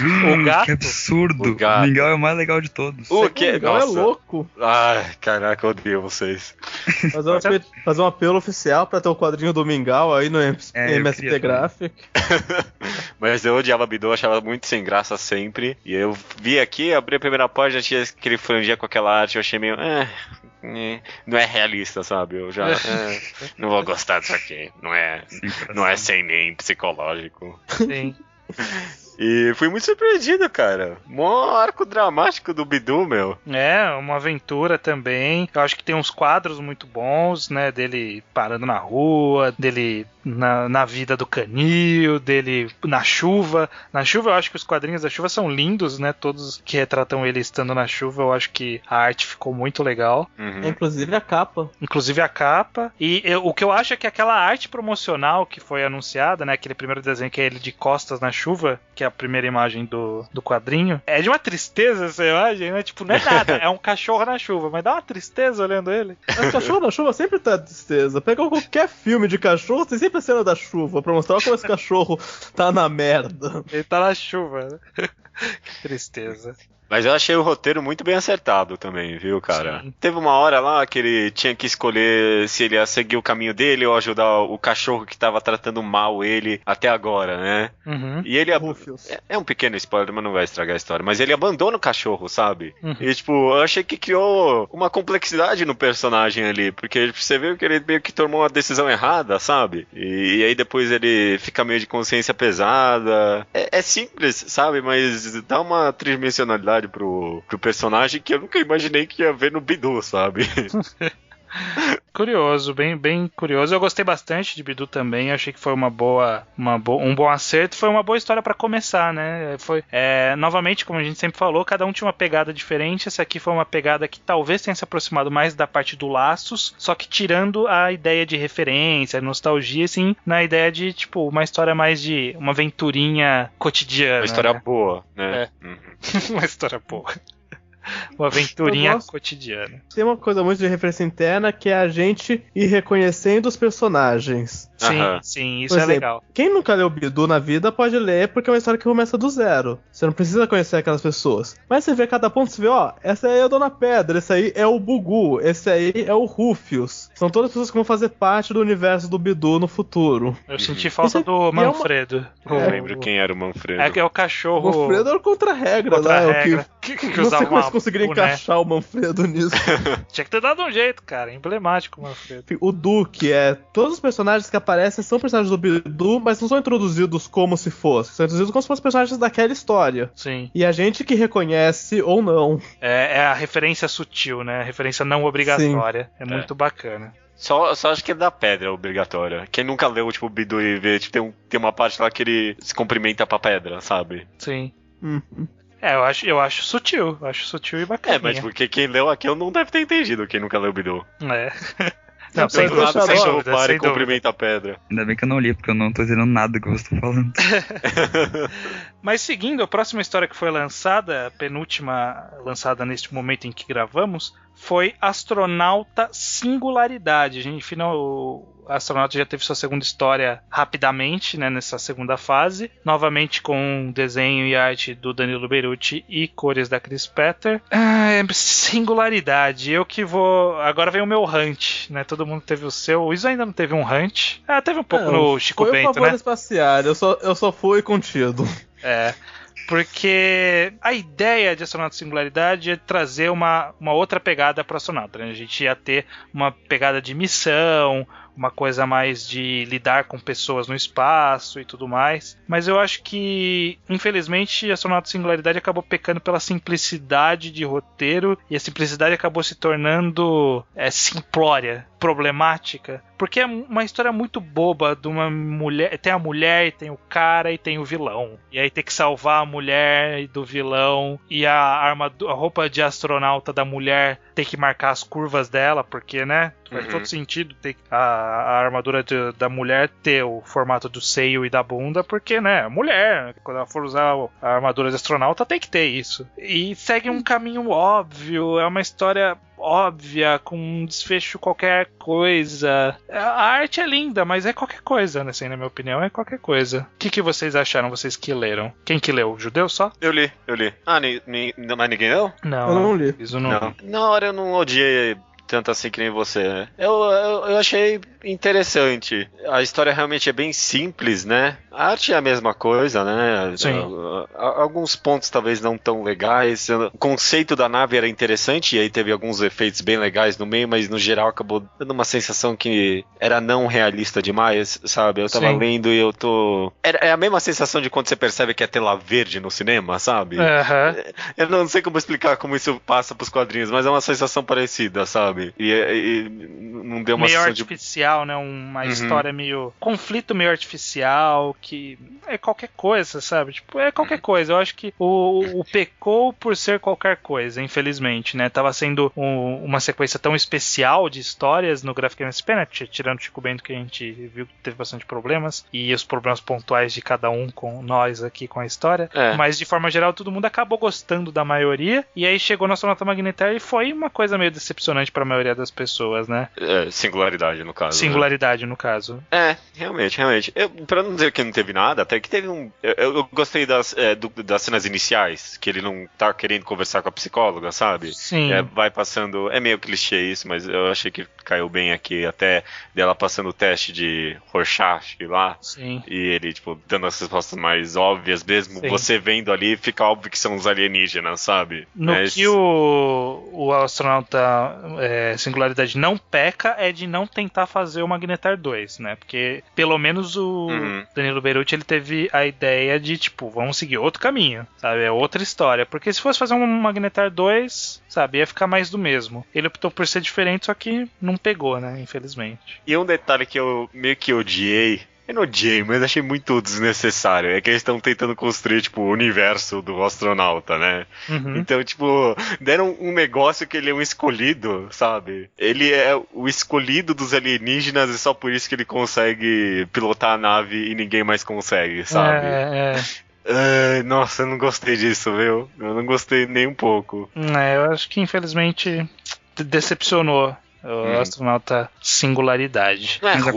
A: O gato?
C: Que absurdo! O Mingau é o mais legal de todos.
B: O que?
D: Mingau é louco.
B: Ai, caraca, eu odeio vocês.
D: Fazer um apelo oficial pra ter o quadrinho do Mingau aí no MSP Graphic.
B: Mas eu odiava Bidu, achava muito sem graça sempre. E eu vi aqui, abri a primeira página, tinha aquele franjinha com aquela arte, eu achei meio... não é realista, sabe? Eu já não vou gostar disso aqui. Não é sem nem psicológico.
A: Sim.
B: E fui muito surpreendido, cara. Mó arco dramático do Bidu, meu.
A: É, uma aventura também. Eu acho que tem uns quadros muito bons, né? Dele parando na rua, dele na vida do canil, dele na chuva. Na chuva eu acho que os quadrinhos da chuva são lindos, né? Todos que retratam ele estando na chuva, eu acho que a arte ficou muito legal.
D: Inclusive a capa.
A: E o que eu acho é que aquela arte promocional que foi anunciada, né? Aquele primeiro desenho que é ele de costas na chuva, que é a primeira imagem do quadrinho, é de uma tristeza essa imagem, né? Tipo, não é nada, é um cachorro na chuva, mas dá uma tristeza olhando ele.
D: Mas cachorro na chuva sempre tá tristeza. Pega qualquer filme de cachorro, tem sempre a cena da chuva, pra mostrar como esse cachorro tá na merda.
A: Ele tá na chuva, né? Que tristeza.
B: Mas eu achei o roteiro muito bem acertado também, viu, cara? Sim. Teve uma hora lá que ele tinha que escolher se ele ia seguir o caminho dele ou ajudar o cachorro que tava tratando mal ele até agora, né? E ele... É um pequeno spoiler, mas não vai estragar a história. Mas ele abandona o cachorro, sabe? E, tipo, eu achei que criou uma complexidade no personagem ali. Porque você viu que ele meio que tomou uma decisão errada, sabe? E aí depois ele fica meio de consciência pesada. É simples, sabe? Mas dá uma tridimensionalidade pro personagem que eu nunca imaginei que ia ver no Bidu, sabe?
A: Curioso, bem curioso. Eu gostei bastante de Bidu também. Achei que foi um bom acerto. Foi uma boa história pra começar, né? Novamente, como a gente sempre falou, cada um tinha uma pegada diferente. Essa aqui foi uma pegada que talvez tenha se aproximado mais da parte do Laços, só que tirando a ideia de referência, nostalgia, assim, na ideia de, tipo, uma história mais de uma aventurinha cotidiana.
B: Uma história boa, né?
A: Uma história boa. Uma aventurinha cotidiana.
D: Tem uma coisa muito de referência interna que é a gente ir reconhecendo os personagens.
A: Sim, isso é legal.
D: Quem nunca leu Bidu na vida pode ler porque é uma história que começa do zero. Você não precisa conhecer aquelas pessoas. Mas você vê cada ponto, você vê, essa aí é a Dona Pedra, esse aí é o Bugu, esse aí é o Rufius. São todas pessoas que vão fazer parte do universo do Bidu no futuro.
A: Eu senti falta do Manfredo.
B: Não lembro quem era o Manfredo.
A: É o cachorro.
D: O Manfredo era o contra-regra, né?
A: Que
D: não sei como eles conseguiram encaixar o Manfredo nisso.
A: Tinha que ter dado um jeito, cara. Emblemático o Manfredo.
D: O Duque todos os personagens que aparecem são personagens do Bidu, mas não são introduzidos como se fossem. São introduzidos como se fossem personagens daquela história.
A: Sim.
D: E a gente que reconhece ou não.
A: É a referência sutil, né? A referência não obrigatória. Sim. É muito bacana.
B: Só acho que é da pedra obrigatória. Quem nunca leu, tipo, o Bidu e vê, tipo, tem uma parte lá que ele se cumprimenta pra pedra, sabe?
A: Sim. Eu acho sutil. Eu acho sutil e bacana.
B: Mas porque quem leu aquilo não deve ter entendido, quem nunca leu o Bidu.
A: Não, sem dúvida, sem dúvida.
B: Para e cumprimenta a pedra.
C: Ainda bem que eu não li, porque eu não tô entendendo nada do que você tá falando.
A: Mas seguindo, a próxima história que foi lançada, a penúltima lançada neste momento em que gravamos, foi Astronauta Singularidade. O Astronauta já teve sua segunda história rapidamente, né, nessa segunda fase. Novamente com desenho e arte do Danilo Beruti e cores da Chris Petter. Singularidade. Eu que vou... Agora vem o meu hunt, né? Todo mundo teve o seu. O Iso ainda não teve um hunt. Teve um pouco no Chico Bento, né?
D: Foi uma espacial. Eu só fui contido.
A: Porque a ideia de Astronauta Singularidade é trazer uma outra pegada para o astronauta, né? A gente ia ter uma pegada de missão, uma coisa mais de lidar com pessoas no espaço e tudo mais. Mas eu acho que, infelizmente, Astronauta Singularidade acabou pecando pela simplicidade de roteiro, e a simplicidade acabou se tornando simplória, problemática, porque é uma história muito boba de uma mulher. Tem a mulher, e tem o cara, e tem o vilão. E aí tem que salvar a mulher do vilão, e a roupa de astronauta da mulher tem que marcar as curvas dela, porque, né? Faz todo sentido ter a armadura da mulher ter o formato do seio e da bunda, porque, né, mulher, quando ela for usar a armadura de astronauta, tem que ter isso. E segue um caminho óbvio, é uma história óbvia, com um desfecho qualquer coisa. A arte é linda, mas é qualquer coisa, né, assim, na minha opinião, é qualquer coisa. O que vocês acharam, vocês que leram? Quem que leu? O Judeu só?
B: Eu li. Mas ninguém leu?
A: Não,
D: eu não li.
A: Isso não.
B: Na hora eu não odiei tanto assim que nem você, né? Eu achei interessante. A história realmente é bem simples, né? A arte é a mesma coisa, né?
A: Sim.
B: Alguns pontos talvez não tão legais. O conceito da nave era interessante, e aí teve alguns efeitos bem legais no meio, mas no geral acabou dando uma sensação que era não realista demais, sabe? Eu tava lendo e eu tô... É a mesma sensação de quando você percebe que é tela verde no cinema, sabe? Eu não sei como explicar como isso passa pros quadrinhos, mas é uma sensação parecida, sabe? E não deu uma
A: meio
B: sensação
A: artificial, né? Uma história meio... conflito meio artificial, que é qualquer coisa, sabe? Tipo, é qualquer coisa. Eu acho que o pecou por ser qualquer coisa, infelizmente, né? Tava sendo uma sequência tão especial de histórias no Graphic MSP, né? Tirando o Chico Bento, que a gente viu que teve bastante problemas, e os problemas pontuais de cada um com nós aqui com a história. Mas, de forma geral, todo mundo acabou gostando da maioria, e aí chegou no Astronauta Magnetar e foi uma coisa meio decepcionante pra maioria das pessoas, né?
B: Singularidade, no caso.
A: Singularidade, né? No caso.
B: Realmente. Pra não dizer que não teve nada, até que teve um... Eu gostei das cenas iniciais, que ele não tá querendo conversar com a psicóloga, sabe?
A: Sim.
B: Vai passando... É meio clichê isso, mas eu achei que caiu bem aqui, até dela passando o teste de Rorschach lá.
A: Sim.
B: E ele, tipo, dando as respostas mais óbvias, mesmo você vendo ali, fica óbvio que são os alienígenas, sabe?
A: Que o astronauta Singularidade não peca é de não tentar fazer o Magnetar 2, né? Porque pelo menos o Danilo Beruti, ele teve a ideia de, tipo, vamos seguir outro caminho, sabe? É outra história. Porque se fosse fazer um Magnetar 2, sabe, ia ficar mais do mesmo. Ele optou por ser diferente, só que não pegou, né? Infelizmente.
B: E um detalhe que eu meio que odiei, eu não odiei, mas achei muito desnecessário. É que eles estão tentando construir, tipo, o universo do astronauta, né? Então, tipo, deram um negócio que ele é um escolhido, sabe? Ele é o escolhido dos alienígenas e só por isso que ele consegue pilotar a nave e ninguém mais consegue, sabe? Nossa, eu não gostei disso, viu? Eu não gostei nem um pouco.
A: Eu acho que, infelizmente, decepcionou. O Astronauta Singularidade.
C: Mas a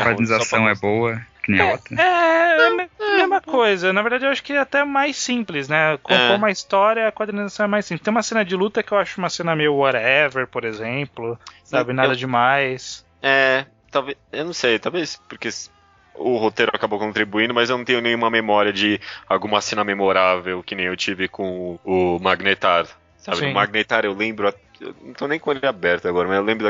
C: quadrinização é boa, que nem a outra.
A: É a mesma coisa. Na verdade, eu acho que é até mais simples, né? Compor uma história, a quadrinização é mais simples. Tem uma cena de luta que eu acho uma cena meio whatever, por exemplo. Sabe? Nada demais.
B: Talvez... Eu não sei, talvez porque... O roteiro acabou contribuindo, mas eu não tenho nenhuma memória de alguma cena memorável que nem eu tive com o Magnetar. Sabe?
A: Sim.
B: No Magnetar eu lembro... Eu não tô nem com ele aberto agora, mas eu lembro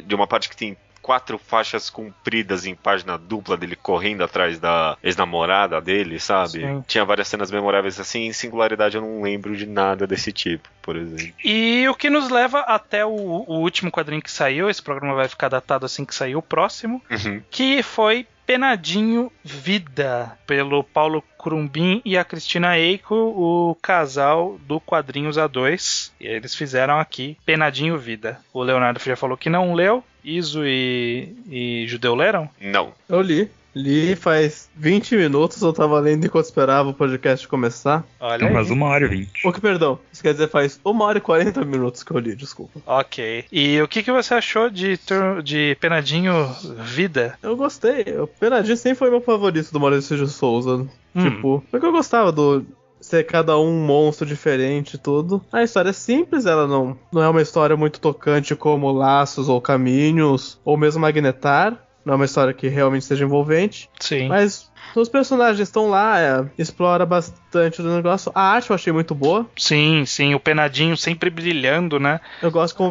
B: de uma parte que tem 4 faixas compridas em página dupla dele correndo atrás da ex-namorada dele, sabe?
A: Sim.
B: Tinha várias cenas memoráveis assim. Em Singularidade eu não lembro de nada desse tipo, por exemplo.
A: E o que nos leva até o último quadrinho que saiu. Esse programa vai ficar datado assim que sair o próximo, que foi Penadinho Vida, pelo Paulo Crumbin e a Cristina Eiko, o casal do Quadrinhos A2. E eles fizeram aqui Penadinho Vida. O Leonardo já falou que não leu. Iso e Judeu leram?
B: Não.
D: Eu li. Li faz 20 minutos, eu tava lendo enquanto esperava o podcast começar.
C: Olha aí. Faz 1h20.
D: O que, perdão, isso quer dizer faz 1h40 minutos que eu li, desculpa.
A: Ok. E o que você achou de Penadinho Vida?
D: Eu gostei. O Penadinho sempre foi meu favorito do Maurício de Souza. Tipo, porque eu gostava do ser cada um monstro diferente e tudo. A história é simples, ela não é uma história muito tocante como Laços ou Caminhos, ou mesmo Magnetar. Não é uma história que realmente seja envolvente.
A: Sim.
D: Mas os personagens estão lá, explora bastante do negócio. A arte eu achei muito boa.
A: Sim, o Penadinho sempre brilhando, né?
D: Eu gosto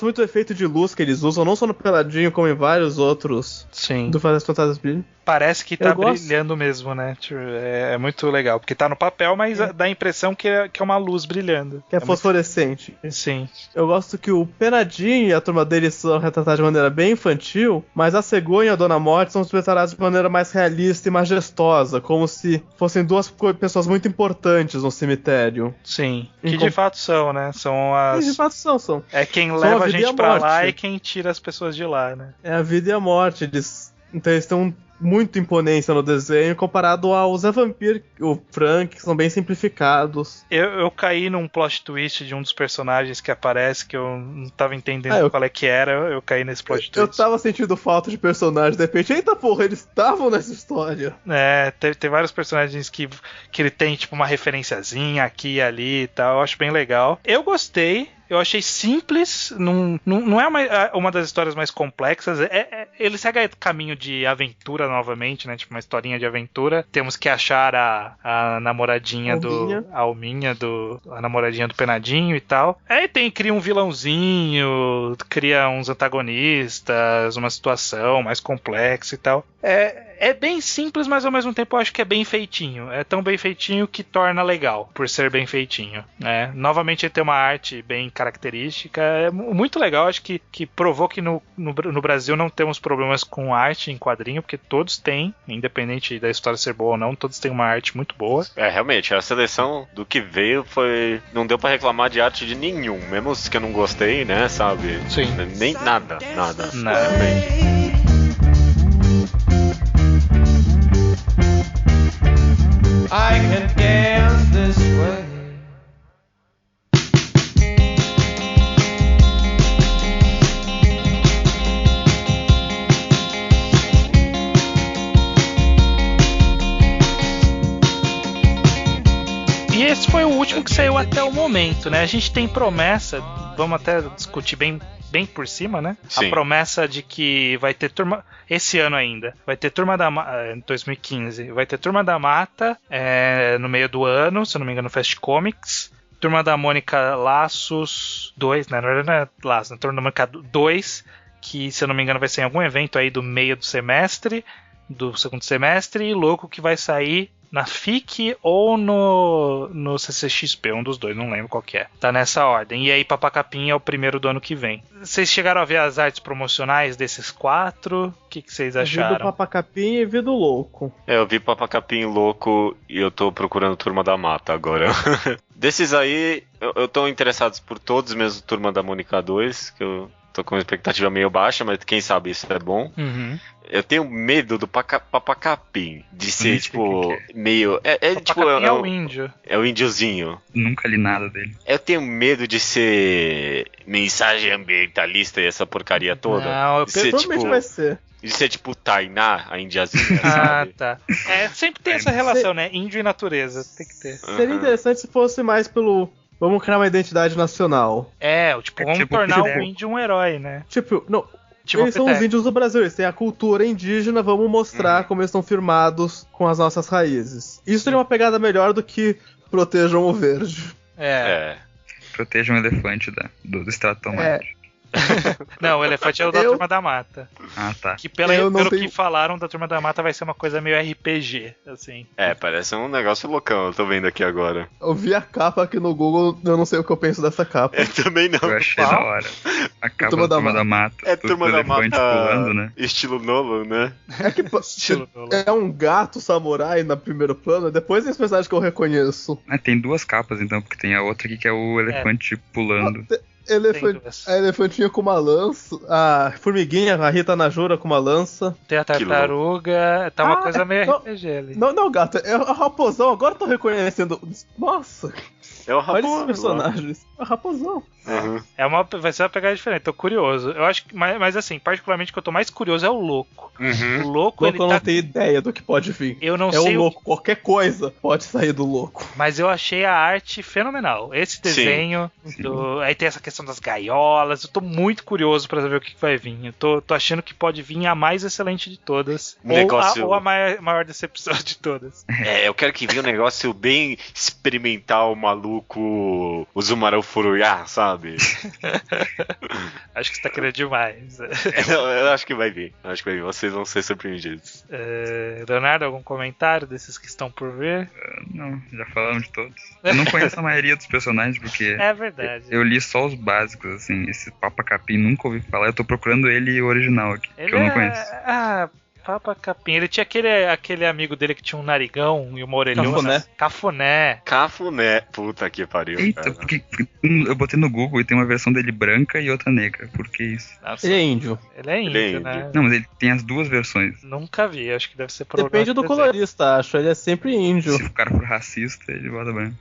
D: muito do efeito de luz que eles usam, não só no Penadinho, como em vários outros.
A: Sim.
D: Do Fazer as Fantasmas Brilham.
A: Parece que tá brilhando mesmo, né? É muito legal, porque tá no papel, mas dá a impressão que é uma luz brilhando.
D: Que é fosforescente.
A: Muito... Sim.
D: Eu gosto que o Penadinho e a turma deles são retratados de maneira bem infantil, mas a Cegonha e a Dona Morte são retratados de maneira mais realista e majestosa, como se fossem duas pessoas muito importantes no cemitério.
A: Sim. Que de fato são, né? São as...
D: De fato são.
A: É quem leva a gente pra lá e quem tira as pessoas de lá, né?
D: É a vida e a morte. Então eles têm muito imponência no desenho comparado ao Zé Vampiro, o Frank, que são bem simplificados.
A: Eu caí num plot twist de um dos personagens que aparece que eu não tava entendendo qual é que era, eu caí nesse plot twist.
D: Eu tava sentindo falta de personagens, de repente, eita porra, eles estavam nessa história.
A: Tem vários personagens que ele tem tipo uma referenciazinha aqui e ali e tal, eu acho bem legal. Eu gostei. Eu achei simples, não é uma das histórias mais complexas. Ele segue o caminho de aventura novamente, né? Tipo uma historinha de aventura. Temos que achar a namoradinha a namoradinha do Penadinho e tal. Aí cria um vilãozinho, cria uns antagonistas, uma situação mais complexa e tal. É bem simples, mas ao mesmo tempo eu acho que é bem feitinho. É tão bem feitinho que torna legal, por ser bem feitinho. Novamente ele tem uma arte bem característica. É muito legal, acho que provou que no Brasil não temos problemas com arte em quadrinho, porque todos têm, independente da história ser boa ou não, todos têm uma arte muito boa.
B: Realmente, a seleção do que veio foi... Não deu pra reclamar de arte de nenhum, mesmo os que eu não gostei, né, sabe?
A: Sim.
B: Nem nada.
A: Realmente.
E: I can dance this way.
A: E esse foi o último que saiu até o momento, né? A gente tem promessa, vamos até discutir bem por cima, né?
B: Sim.
A: A promessa de que vai ter turma... Esse ano ainda. Vai ter Turma da Mata... 2015. Vai ter Turma da Mata no meio do ano, se eu não me engano, Fast Comics. Turma da Mônica Laços 2, né? Não é Laços, Turma da Mônica 2, que, se eu não me engano, vai ser em algum evento aí do meio do semestre, do segundo semestre, e Louco que vai sair na FIC ou no CCXP, um dos dois, não lembro qual que é. Tá nessa ordem. E aí Papacapim é o primeiro do ano que vem. Vocês chegaram a ver as artes promocionais desses 4? O que vocês acharam?
D: Vi do Papacapim e vi do Louco.
B: Eu vi Papacapim Louco e eu tô procurando Turma da Mata agora. Desses aí, eu tô interessado por todos, mesmo Turma da Mônica 2, que eu tô com uma expectativa meio baixa, mas quem sabe isso é bom.
A: Uhum.
B: Eu tenho medo do Papacapim, de ser, tipo, meio...
A: Papacapim é o índio.
B: É o índiozinho.
C: Nunca li nada dele.
B: Eu tenho medo de ser mensagem ambientalista e essa porcaria toda.
A: Não,
D: provavelmente vai ser.
B: De ser tipo Tainá, a indiazinha, sabe?
A: Tá. Sempre tem essa relação, né? Índio e natureza, tem que ter.
D: Seria interessante se fosse mais pelo... Vamos criar uma identidade nacional.
A: Vamos tornar o índio um herói, né?
D: Eles são os índios do Brasil, eles têm a cultura indígena, vamos mostrar como eles estão firmados com as nossas raízes. Isso seria uma pegada melhor do que protejam o verde.
C: Protejam o elefante do extrato tomate.
A: Não, o elefante é o da Turma da Mata.
C: Ah, tá.
A: Que pelo que falaram, da Turma da Mata vai ser uma coisa meio RPG, assim.
B: Parece um negócio loucão, eu tô vendo aqui agora.
D: Eu vi a capa aqui no Google, eu não sei o que eu penso dessa capa.
B: Eu também não.
C: Eu achei da hora. A capa da Turma da Mata.
B: É Turma da Mata
C: pulando, né?
B: Estilo Nolan, né?
D: É que é um gato samurai na primeiro plano, depois tem esse personagem que eu reconheço.
C: Tem duas capas então, porque tem a outra aqui que é o elefante pulando.
D: A elefantinha com uma lança, a formiguinha, a Rita Najura com uma lança.
A: Tem a tartaruga, tá uma coisa meio RPG ali.
D: Não, gato, é o raposão, agora eu tô reconhecendo. Nossa!
B: É o raposão.
D: Olha esses personagens. É o raposão.
B: Uhum.
A: Vai ser uma pegada diferente, tô curioso. Eu acho que, mas assim, particularmente o que eu tô mais curioso é o louco.
B: Uhum.
A: O louco, ele
D: eu não tenho ideia do que pode vir.
A: Eu não sei.
D: O louco, qualquer coisa pode sair do louco.
A: Mas eu achei a arte fenomenal. Esse desenho, aí tem essa questão das gaiolas. Eu tô muito curioso pra saber o que vai vir. Eu tô achando que pode vir a mais excelente de todas. Ou a maior decepção de todas.
B: Eu quero que venha um negócio bem experimental, maluco, o Zumarão Furuyá, sabe?
A: Acho que você tá querendo demais.
B: Eu acho que vai vir. Vocês vão ser surpreendidos.
A: Leonardo, algum comentário desses que estão por ver?
C: Não, já falamos de todos. Eu não conheço a maioria dos personagens porque
A: é verdade.
C: Eu li só os básicos, assim. Esse Papa Capim nunca ouvi falar. Eu tô procurando ele original aqui, que eu não conheço.
A: Papa Capim. Ele tinha aquele amigo dele que tinha um narigão e uma orelhona.
B: Cafuné. Puta que pariu.
C: Eita,
B: cara.
C: porque eu botei no Google e tem uma versão dele branca e outra negra. Por que isso?
A: Nossa,
D: ele é índio.
A: Ele é índio, né?
C: Não, mas ele tem as duas versões.
A: Nunca vi, acho que deve ser por
D: Depende do colorista, acho. Ele é sempre índio.
C: Se o cara for racista, ele bota branco.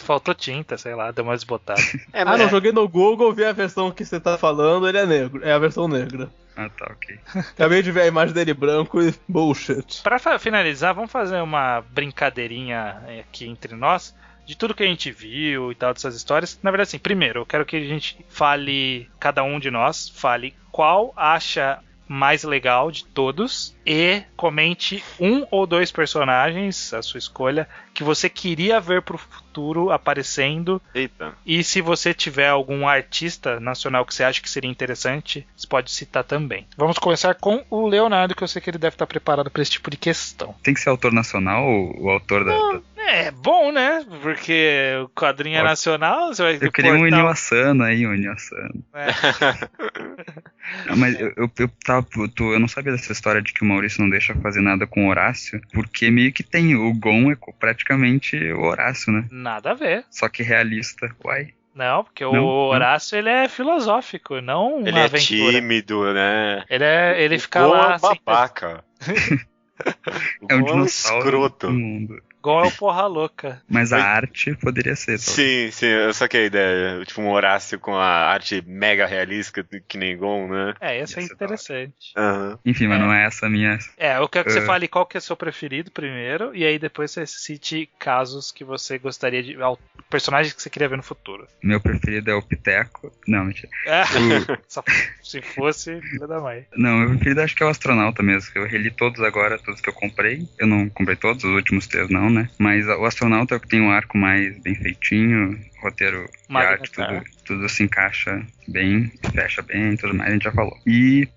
A: Faltou tinta, sei lá, deu uma desbotada.
D: Não, joguei no Google, vi a versão que você tá falando, ele é negro. É a versão negra.
C: Ah, tá, ok.
D: Acabei de ver a imagem dele branco e bullshit.
A: Pra finalizar, vamos fazer uma brincadeirinha aqui entre nós de tudo que a gente viu e tal, dessas histórias. Na verdade, assim, primeiro, eu quero que a gente fale, cada um de nós, fale qual acha mais legal de todos e comente um ou dois personagens, a sua escolha, que você queria ver pro futuro aparecendo.
B: Eita.
A: E se você tiver algum artista nacional que você acha que seria interessante, você pode citar também. Vamos começar com o Leonardo, que eu sei que ele deve estar preparado para esse tipo de questão.
C: Tem que ser autor nacional ou o autor da...
A: É bom, né? Porque o quadrinho é nacional, você vai...
C: Eu queria um Inio Asano aí, um Inio Asano. Mas eu não sabia dessa história de que o Maurício não deixa fazer nada com o Horácio, porque meio que tem, o Gon é praticamente o Horácio, né?
A: Nada a ver.
C: Só que realista, uai.
A: Não, porque o Horácio ele é filosófico, não uma
B: ele
A: aventura.
B: Ele é tímido, né?
A: Ele fica lá...
B: É babaca.
C: É um dinossauro do mundo.
A: Gon é o porra louca.
C: Mas a arte poderia ser.
B: Sim, eu saquei a ideia. Tipo um Horácio com a arte mega realista, que nem Gon, né?
A: Essa é interessante.
B: Uhum.
C: Enfim, mas não é essa a minha...
A: Eu quero que você fale qual que é o seu preferido primeiro, e aí depois você cite casos que você gostaria de... personagens que você queria ver no futuro.
C: Meu preferido é o Piteco. Não, mentira.
A: Só se fosse, filha da mãe.
C: Não, meu preferido acho que é o Astronauta mesmo. Eu reli todos agora, todos que eu comprei. Eu não comprei todos, os últimos 3 não, né? Mas o Astronauta é o que tem um arco mais bem feitinho, roteiro e arte, tudo se encaixa bem, fecha bem e tudo mais, a gente já falou. E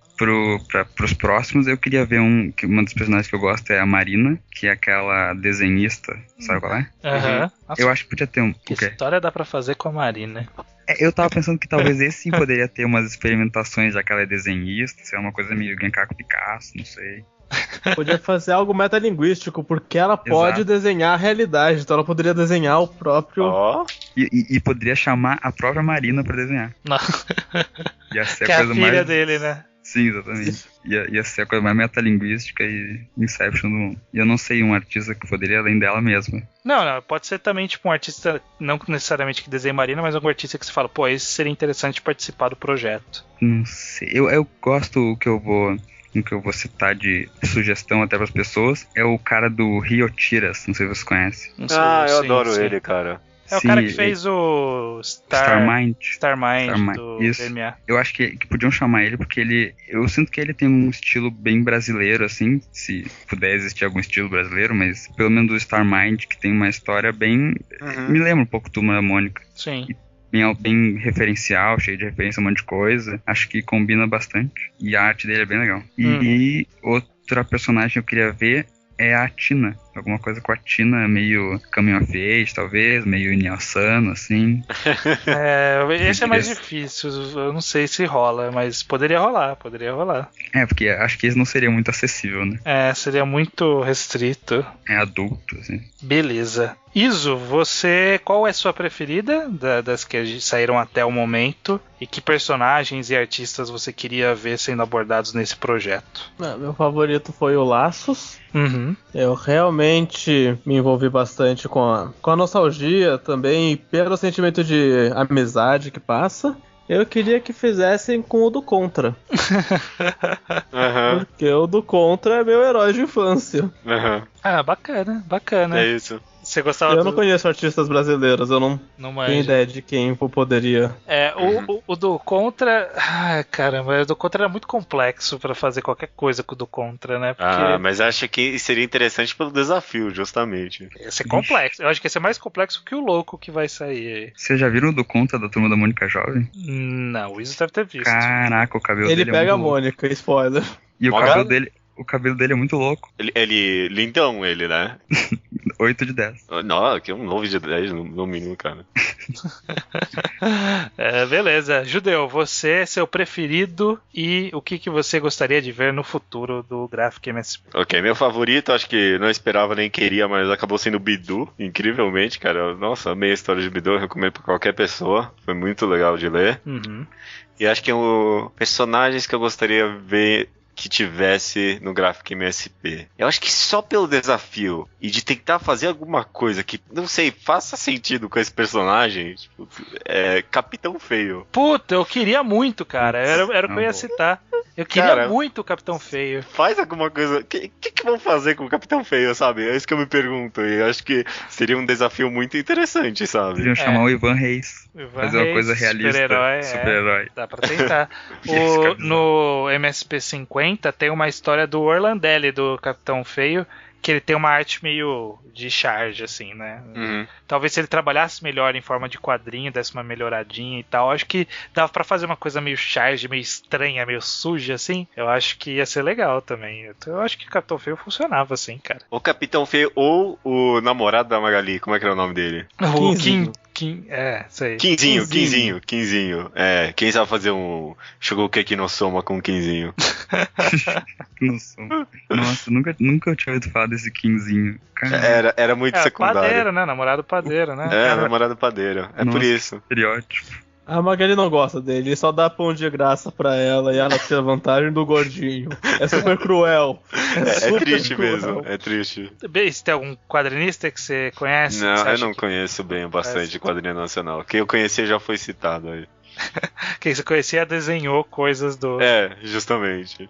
C: pros próximos eu queria ver uma das personagens que eu gosto é a Marina, que é aquela desenhista, sabe qual é?
A: Aham.
C: Eu acho que podia ter
A: Que história dá pra fazer com a Marina?
C: Eu tava pensando que talvez esse sim poderia ter umas experimentações, já que ela é desenhista, ser uma coisa meio Genkaku Picasso, não sei.
D: Podia fazer algo metalinguístico, porque ela pode desenhar a realidade, então ela poderia desenhar o próprio...
C: E poderia chamar a própria Marina pra desenhar.
A: Não.
C: Ia ser
A: que
C: a
A: é
C: coisa
A: a filha
C: mais...
A: dele, né?
C: Sim, exatamente. Ia ser a coisa mais metalinguística e Inception do mundo. E eu não sei um artista que poderia além dela mesma.
A: Não, pode ser também tipo um artista, não necessariamente que desenhe Marina, mas algum artista que você fala, esse seria interessante participar do projeto.
C: Não sei, eu gosto o que eu vou citar de sugestão até para as pessoas, é o cara do Ryotiras, não sei se vocês conhecem.
B: Eu adoro ele, cara.
A: É o cara que fez o
C: Starmind
A: do DMA.
C: Eu acho que podiam chamar ele porque eu sinto que ele tem um estilo bem brasileiro, assim, se puder existir algum estilo brasileiro, mas pelo menos o Starmind, que tem uma história bem... Me lembra um pouco Turma da Mônica.
A: Sim.
C: bem referencial, cheio de referência a um monte de coisa. Acho que combina bastante. E a arte dele é bem legal. E outra personagem que eu queria ver é a Tina. Alguma coisa com a Tina, meio Coming of Age, talvez, meio Inuyasha, assim.
A: Esse é mais difícil, eu não sei se rola, mas poderia rolar.
C: Porque acho que esse não seria muito acessível, né?
A: Seria muito restrito.
C: É adulto, assim.
A: Beleza. Iso, qual é a sua preferida das que saíram até o momento? E que personagens e artistas você queria ver sendo abordados nesse projeto?
D: Meu favorito foi o Laços. Eu realmente me envolvi bastante com a nostalgia também, e pelo sentimento de amizade que passa. Eu queria que fizessem com o do Contra. Porque o do Contra é meu herói de infância.
A: Bacana.
B: É isso.
A: Você gostava
D: Eu não conheço artistas brasileiros, eu não tenho ideia de quem poderia.
A: O do Contra. Caramba, o do Contra era muito complexo pra fazer qualquer coisa com o do Contra, né? Porque
B: mas acho que seria interessante pelo desafio, justamente.
A: Ia ser complexo. Eu acho que ia ser mais complexo que o louco que vai sair aí.
C: Vocês já viram o do Contra da Turma da Mônica Jovem?
A: Não, o Iso deve ter visto.
C: Caraca, o cabelo
D: dele
C: é
D: pega
C: muito
D: a Mônica, spoiler.
C: E o cabelo dele é muito louco.
B: Ele lindão, ele, né?
C: 8 de 10.
B: Não, aqui é um 9 de 10 no mínimo, cara.
A: Beleza. Judeu, seu preferido e o que você gostaria de ver no futuro do Graphic MSP?
B: Ok, meu favorito, acho que não esperava nem queria, mas acabou sendo o Bidu, incrivelmente, cara. Nossa, amei a história de Bidu, recomendo pra qualquer pessoa. Foi muito legal de ler. E acho que personagens que eu gostaria de ver que tivesse no Graphic MSP. Eu acho que só pelo desafio e de tentar fazer alguma coisa que, não sei, faça sentido com esse personagem, tipo, Capitão Feio.
A: Puta, eu queria muito, cara. Era o que eu ia citar. Eu queria muito o Capitão Feio.
B: Faz alguma coisa. O que vão fazer com o Capitão Feio, sabe? É isso que eu me pergunto. E eu acho que seria um desafio muito interessante, sabe?
C: Podiam chamar o Ivan Reis. Fazer uma coisa realista.
A: Super-herói. Dá pra tentar. No MSP 50 tem uma história do Orlandelli, do Capitão Feio, que ele tem uma arte meio de charge, assim, né? Talvez se ele trabalhasse melhor em forma de quadrinho, desse uma melhoradinha e tal, acho que dava pra fazer uma coisa meio charge, meio estranha, meio suja, assim. Eu acho que ia ser legal também. Eu acho que o Capitão Feio funcionava, assim, cara.
B: O Capitão Feio ou o namorado da Magali, como é que era o nome dele?
A: O isso aí.
B: Quinzinho. Quem sabe fazer um Shogokeki no Soma com o Quinzinho?
C: Nossa, nunca tinha ouvido falar desse Quinzinho.
B: Era muito secundário.
A: Padeiro, né? Namorado padeiro, né?
B: Namorado padeiro. Por isso.
C: Estereótipo.
D: A Magali não gosta dele, ele só dá pão de graça pra ela e ela tira vantagem do gordinho. É super cruel.
B: É triste cruel. Mesmo, é triste.
A: Você tem algum quadrinista que você conhece?
B: Não, eu não conheço bem bastante de quadrinho nacional. Quem eu conheci já foi citado aí.
A: Quem você conhecia desenhou coisas do...
B: justamente.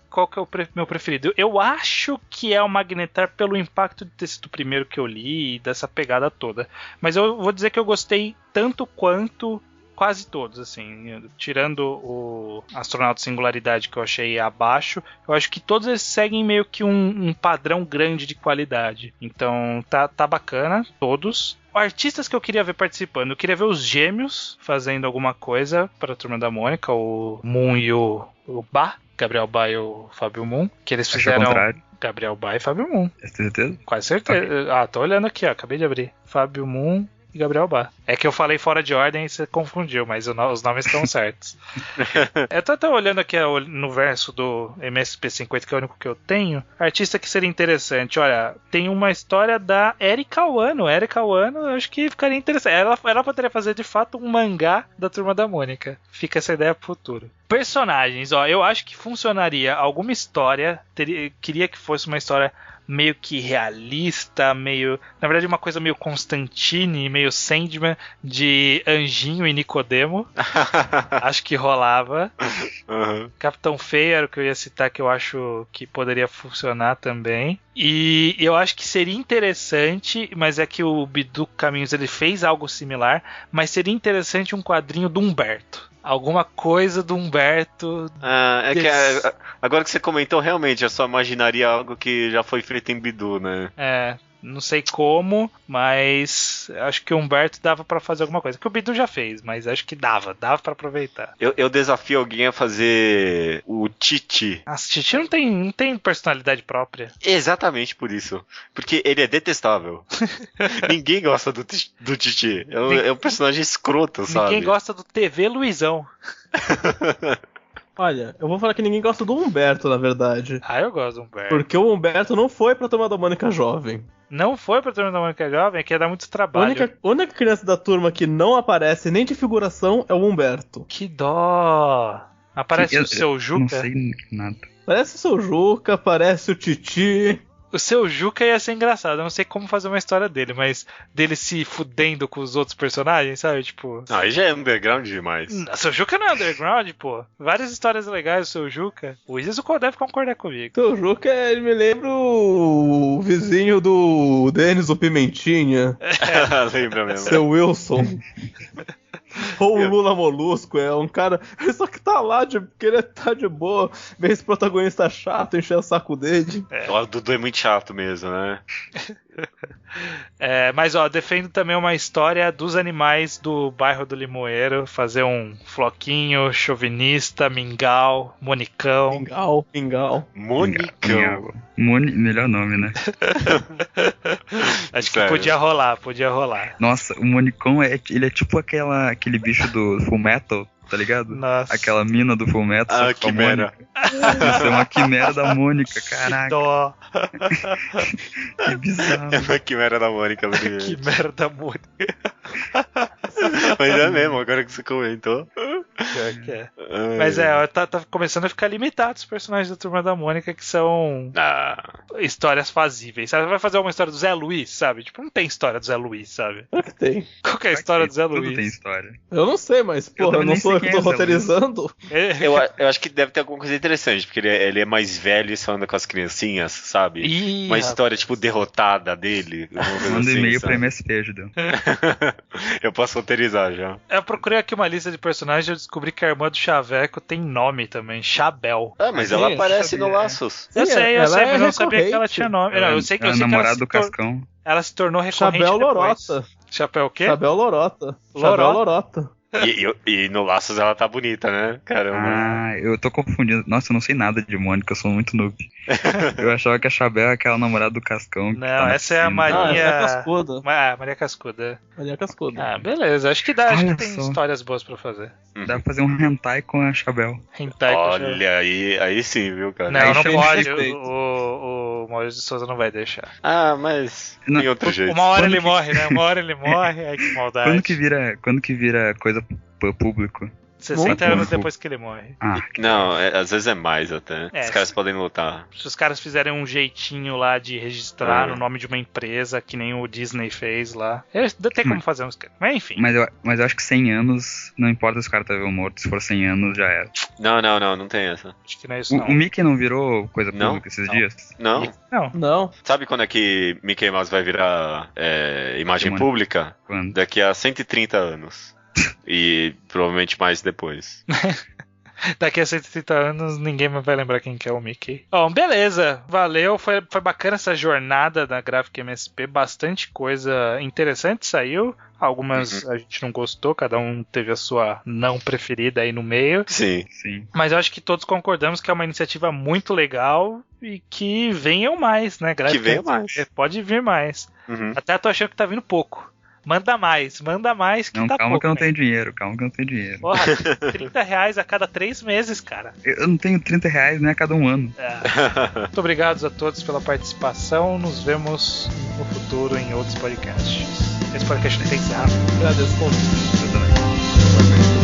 A: Qual que é o meu preferido? Eu acho que é o Magnetar pelo impacto de ter sido o primeiro que eu li e dessa pegada toda. Mas eu vou dizer que eu gostei tanto quanto quase todos, assim. Tirando o Astronauta Singularidade, que eu achei abaixo, eu acho que todos eles seguem meio que um padrão grande de qualidade. Então tá bacana, todos. Artistas que eu queria ver participando, eu queria ver os Gêmeos fazendo alguma coisa para a Turma da Mônica, o Moon e o Bá, Gabriel Bá e o Fábio Moon, que eles fizeram Gabriel Bá e Fábio Moon.
C: Tem certeza?
A: Quase certeza. Okay. Tô olhando aqui, acabei de abrir. Fábio Moon e Gabriel Bá. É que eu falei fora de ordem e você confundiu, mas os nomes estão certos. Eu tô olhando aqui no verso do MSP50, que é o único que eu tenho. Artista que seria interessante. Olha, tem uma história da Erika Wano. Erika Wano, eu acho que ficaria interessante. Ela poderia fazer, de fato, um mangá da Turma da Mônica. Fica essa ideia pro futuro. Personagens, eu acho que funcionaria alguma história. Queria que fosse uma história meio que realista, na verdade uma coisa meio Constantine, meio Sandman, de Anjinho e Nicodemo. Acho que rolava. Capitão Feio era o que eu ia citar, que eu acho que poderia funcionar também. E eu acho que seria interessante, mas é que o Bidu Caminhos ele fez algo similar, mas seria interessante um quadrinho do Humberto. Alguma coisa do Humberto.
B: Agora que você comentou, realmente, eu só imaginaria algo que já foi feito em Bidu, né?
A: Não sei como, mas acho que o Humberto dava pra fazer alguma coisa. Que o Bidu já fez, mas acho que dava pra aproveitar.
B: Eu desafio alguém a fazer o Titi.
A: Nossa, Titi não tem personalidade própria.
B: Exatamente por isso. Porque ele é detestável. Ninguém gosta do Titi. É um personagem escroto, sabe?
A: Ninguém gosta do TV Luizão.
D: Olha, eu vou falar que ninguém gosta do Humberto, na verdade.
A: Ah, eu gosto do Humberto.
D: Porque o Humberto não foi pra Turma da Mônica jovem.
A: Não foi pra Turma da Mônica jovem, que ia dar muito trabalho.
D: A única criança da turma que não aparece nem de figuração é o Humberto.
A: Que dó. Aparece o Seu Juca.
C: Não sei nada.
D: Parece o Seu Juca, aparece o Titi.
A: O Seu Juca ia ser engraçado. Eu não sei como fazer uma história dele, mas dele se fudendo com os outros personagens, sabe? Tipo.
B: Não, aí já é underground demais.
A: O Seu Juca não é underground, pô. Várias histórias legais do Seu Juca. O Isis deve concordar comigo.
D: Seu Juca, ele me lembra o vizinho do Denis, o Pimentinha.
B: Lembra mesmo.
D: Seu Wilson. Ou o Lula Molusco, é um cara. Só que tá lá, porque ele tá de boa. Vê esse protagonista chato, encher o saco dele.
B: O Dudu é muito chato mesmo, né?
A: Mas defendo também uma história dos animais do bairro do Limoeiro. Fazer um Floquinho, Chauvinista, Mingau, Monicão.
D: Mingau.
B: Monicão.
C: Melhor nome, né?
A: Acho que podia rolar.
C: Nossa, o Monicão ele é tipo aquele bicho do Fullmetal, tá ligado?
A: Nossa.
C: Aquela mina do Fullmetal.
B: Quimera.
C: Isso é uma quimera da Mônica, caraca.
A: Que dó.
C: Que bizarro.
B: É uma quimera da Mônica.
A: Quimera da Mônica.
B: Mas é mesmo, agora que você comentou.
A: Que é. Mas tá começando a ficar limitado os personagens da Turma da Mônica, que são histórias fazíveis, sabe? Vai fazer uma história do Zé Luiz, sabe? Tipo, não tem história do Zé Luiz, sabe?
D: Claro que tem.
A: Qual que é a história do Zé Luiz?
C: Tudo tem história.
D: Eu não sei, mas, porra, eu não sou eu que tô roteirizando.
B: Eu acho que deve ter alguma coisa interessante, porque ele é mais velho e só anda com as criancinhas, sabe? Uma história, tipo, derrotada dele.
C: Manda e-mail pra MSP, Judeu.
B: Eu posso roteirizar já.
A: Eu procurei aqui uma lista de personagens e eu descobri que a irmã do Chaveco tem nome também, Chabel.
B: Mas ela aparece no Laços.
A: Eu sei, mas eu não sabia que ela tinha nome. Eu sei que
C: namorada do Cascão.
A: Ela se tornou recorrente
D: Chabel
A: depois.
D: Lorota.
A: Chapéu o quê?
D: Chabel Lorota. Chabel Lorota.
B: E no Laços ela tá bonita, né? Caramba.
C: Eu tô confundindo. Nossa, eu não sei nada de Mônica, eu sou muito noob. Eu achava que a Chabel é aquela namorada do Cascão.
A: Não, essa é a Maria...
D: essa é a Cascuda.
A: Maria Cascuda.
D: Maria Cascuda.
A: Beleza. Acho que tem histórias boas pra fazer.
C: Dá pra fazer um hentai com a Chabel.
B: Olha, aí sim, viu, cara?
A: Não pode. O Maurício de Souza não vai deixar.
B: Mas tem outro jeito.
A: Uma hora ele morre, né? Uma hora ele morre. Ai, que maldade.
C: Quando que vira coisa pro público?
A: 60 anos depois que ele morre.
B: Não, às vezes é mais até. Os caras podem lutar.
A: Se os caras fizerem um jeitinho lá de registrar no nome de uma empresa, que nem o Disney fez lá. Tem como fazer uns... Mas enfim.
C: Mas eu acho que 100 anos, não importa se o cara tá vivo ou morto, se for 100 anos já era.
B: Não tem essa.
A: Acho que não é isso não.
C: O Mickey não virou coisa pública esses dias?
D: Não.
B: Sabe quando é que Mickey Mouse vai virar imagem pública?
C: Quando?
B: Daqui a 130 anos. E provavelmente mais depois.
A: Daqui a 130 anos ninguém mais vai lembrar quem que é o Mickey. Bom, beleza. Valeu. Foi bacana essa jornada da Graphic MSP. Bastante coisa interessante saiu. Algumas a gente não gostou. Cada um teve a sua não preferida aí no meio.
B: Sim.
A: Mas eu acho que todos concordamos que é uma iniciativa muito legal. E que venham mais, né?
B: Que venham mais.
A: Pode vir mais. Até tô achando que tá vindo pouco. Manda mais que
C: não,
A: tá
C: calma
A: pouco.
C: Que eu não tenho dinheiro, calma que eu não tenho dinheiro.
A: Porra, R$30 a cada 3 meses, cara.
C: Eu não tenho R$30, né, a cada um ano.
A: Muito obrigado a todos pela participação. Nos vemos no futuro em outros podcasts. Esse podcast não tem encerrado.
D: Agradeço o convite.
C: Eu também.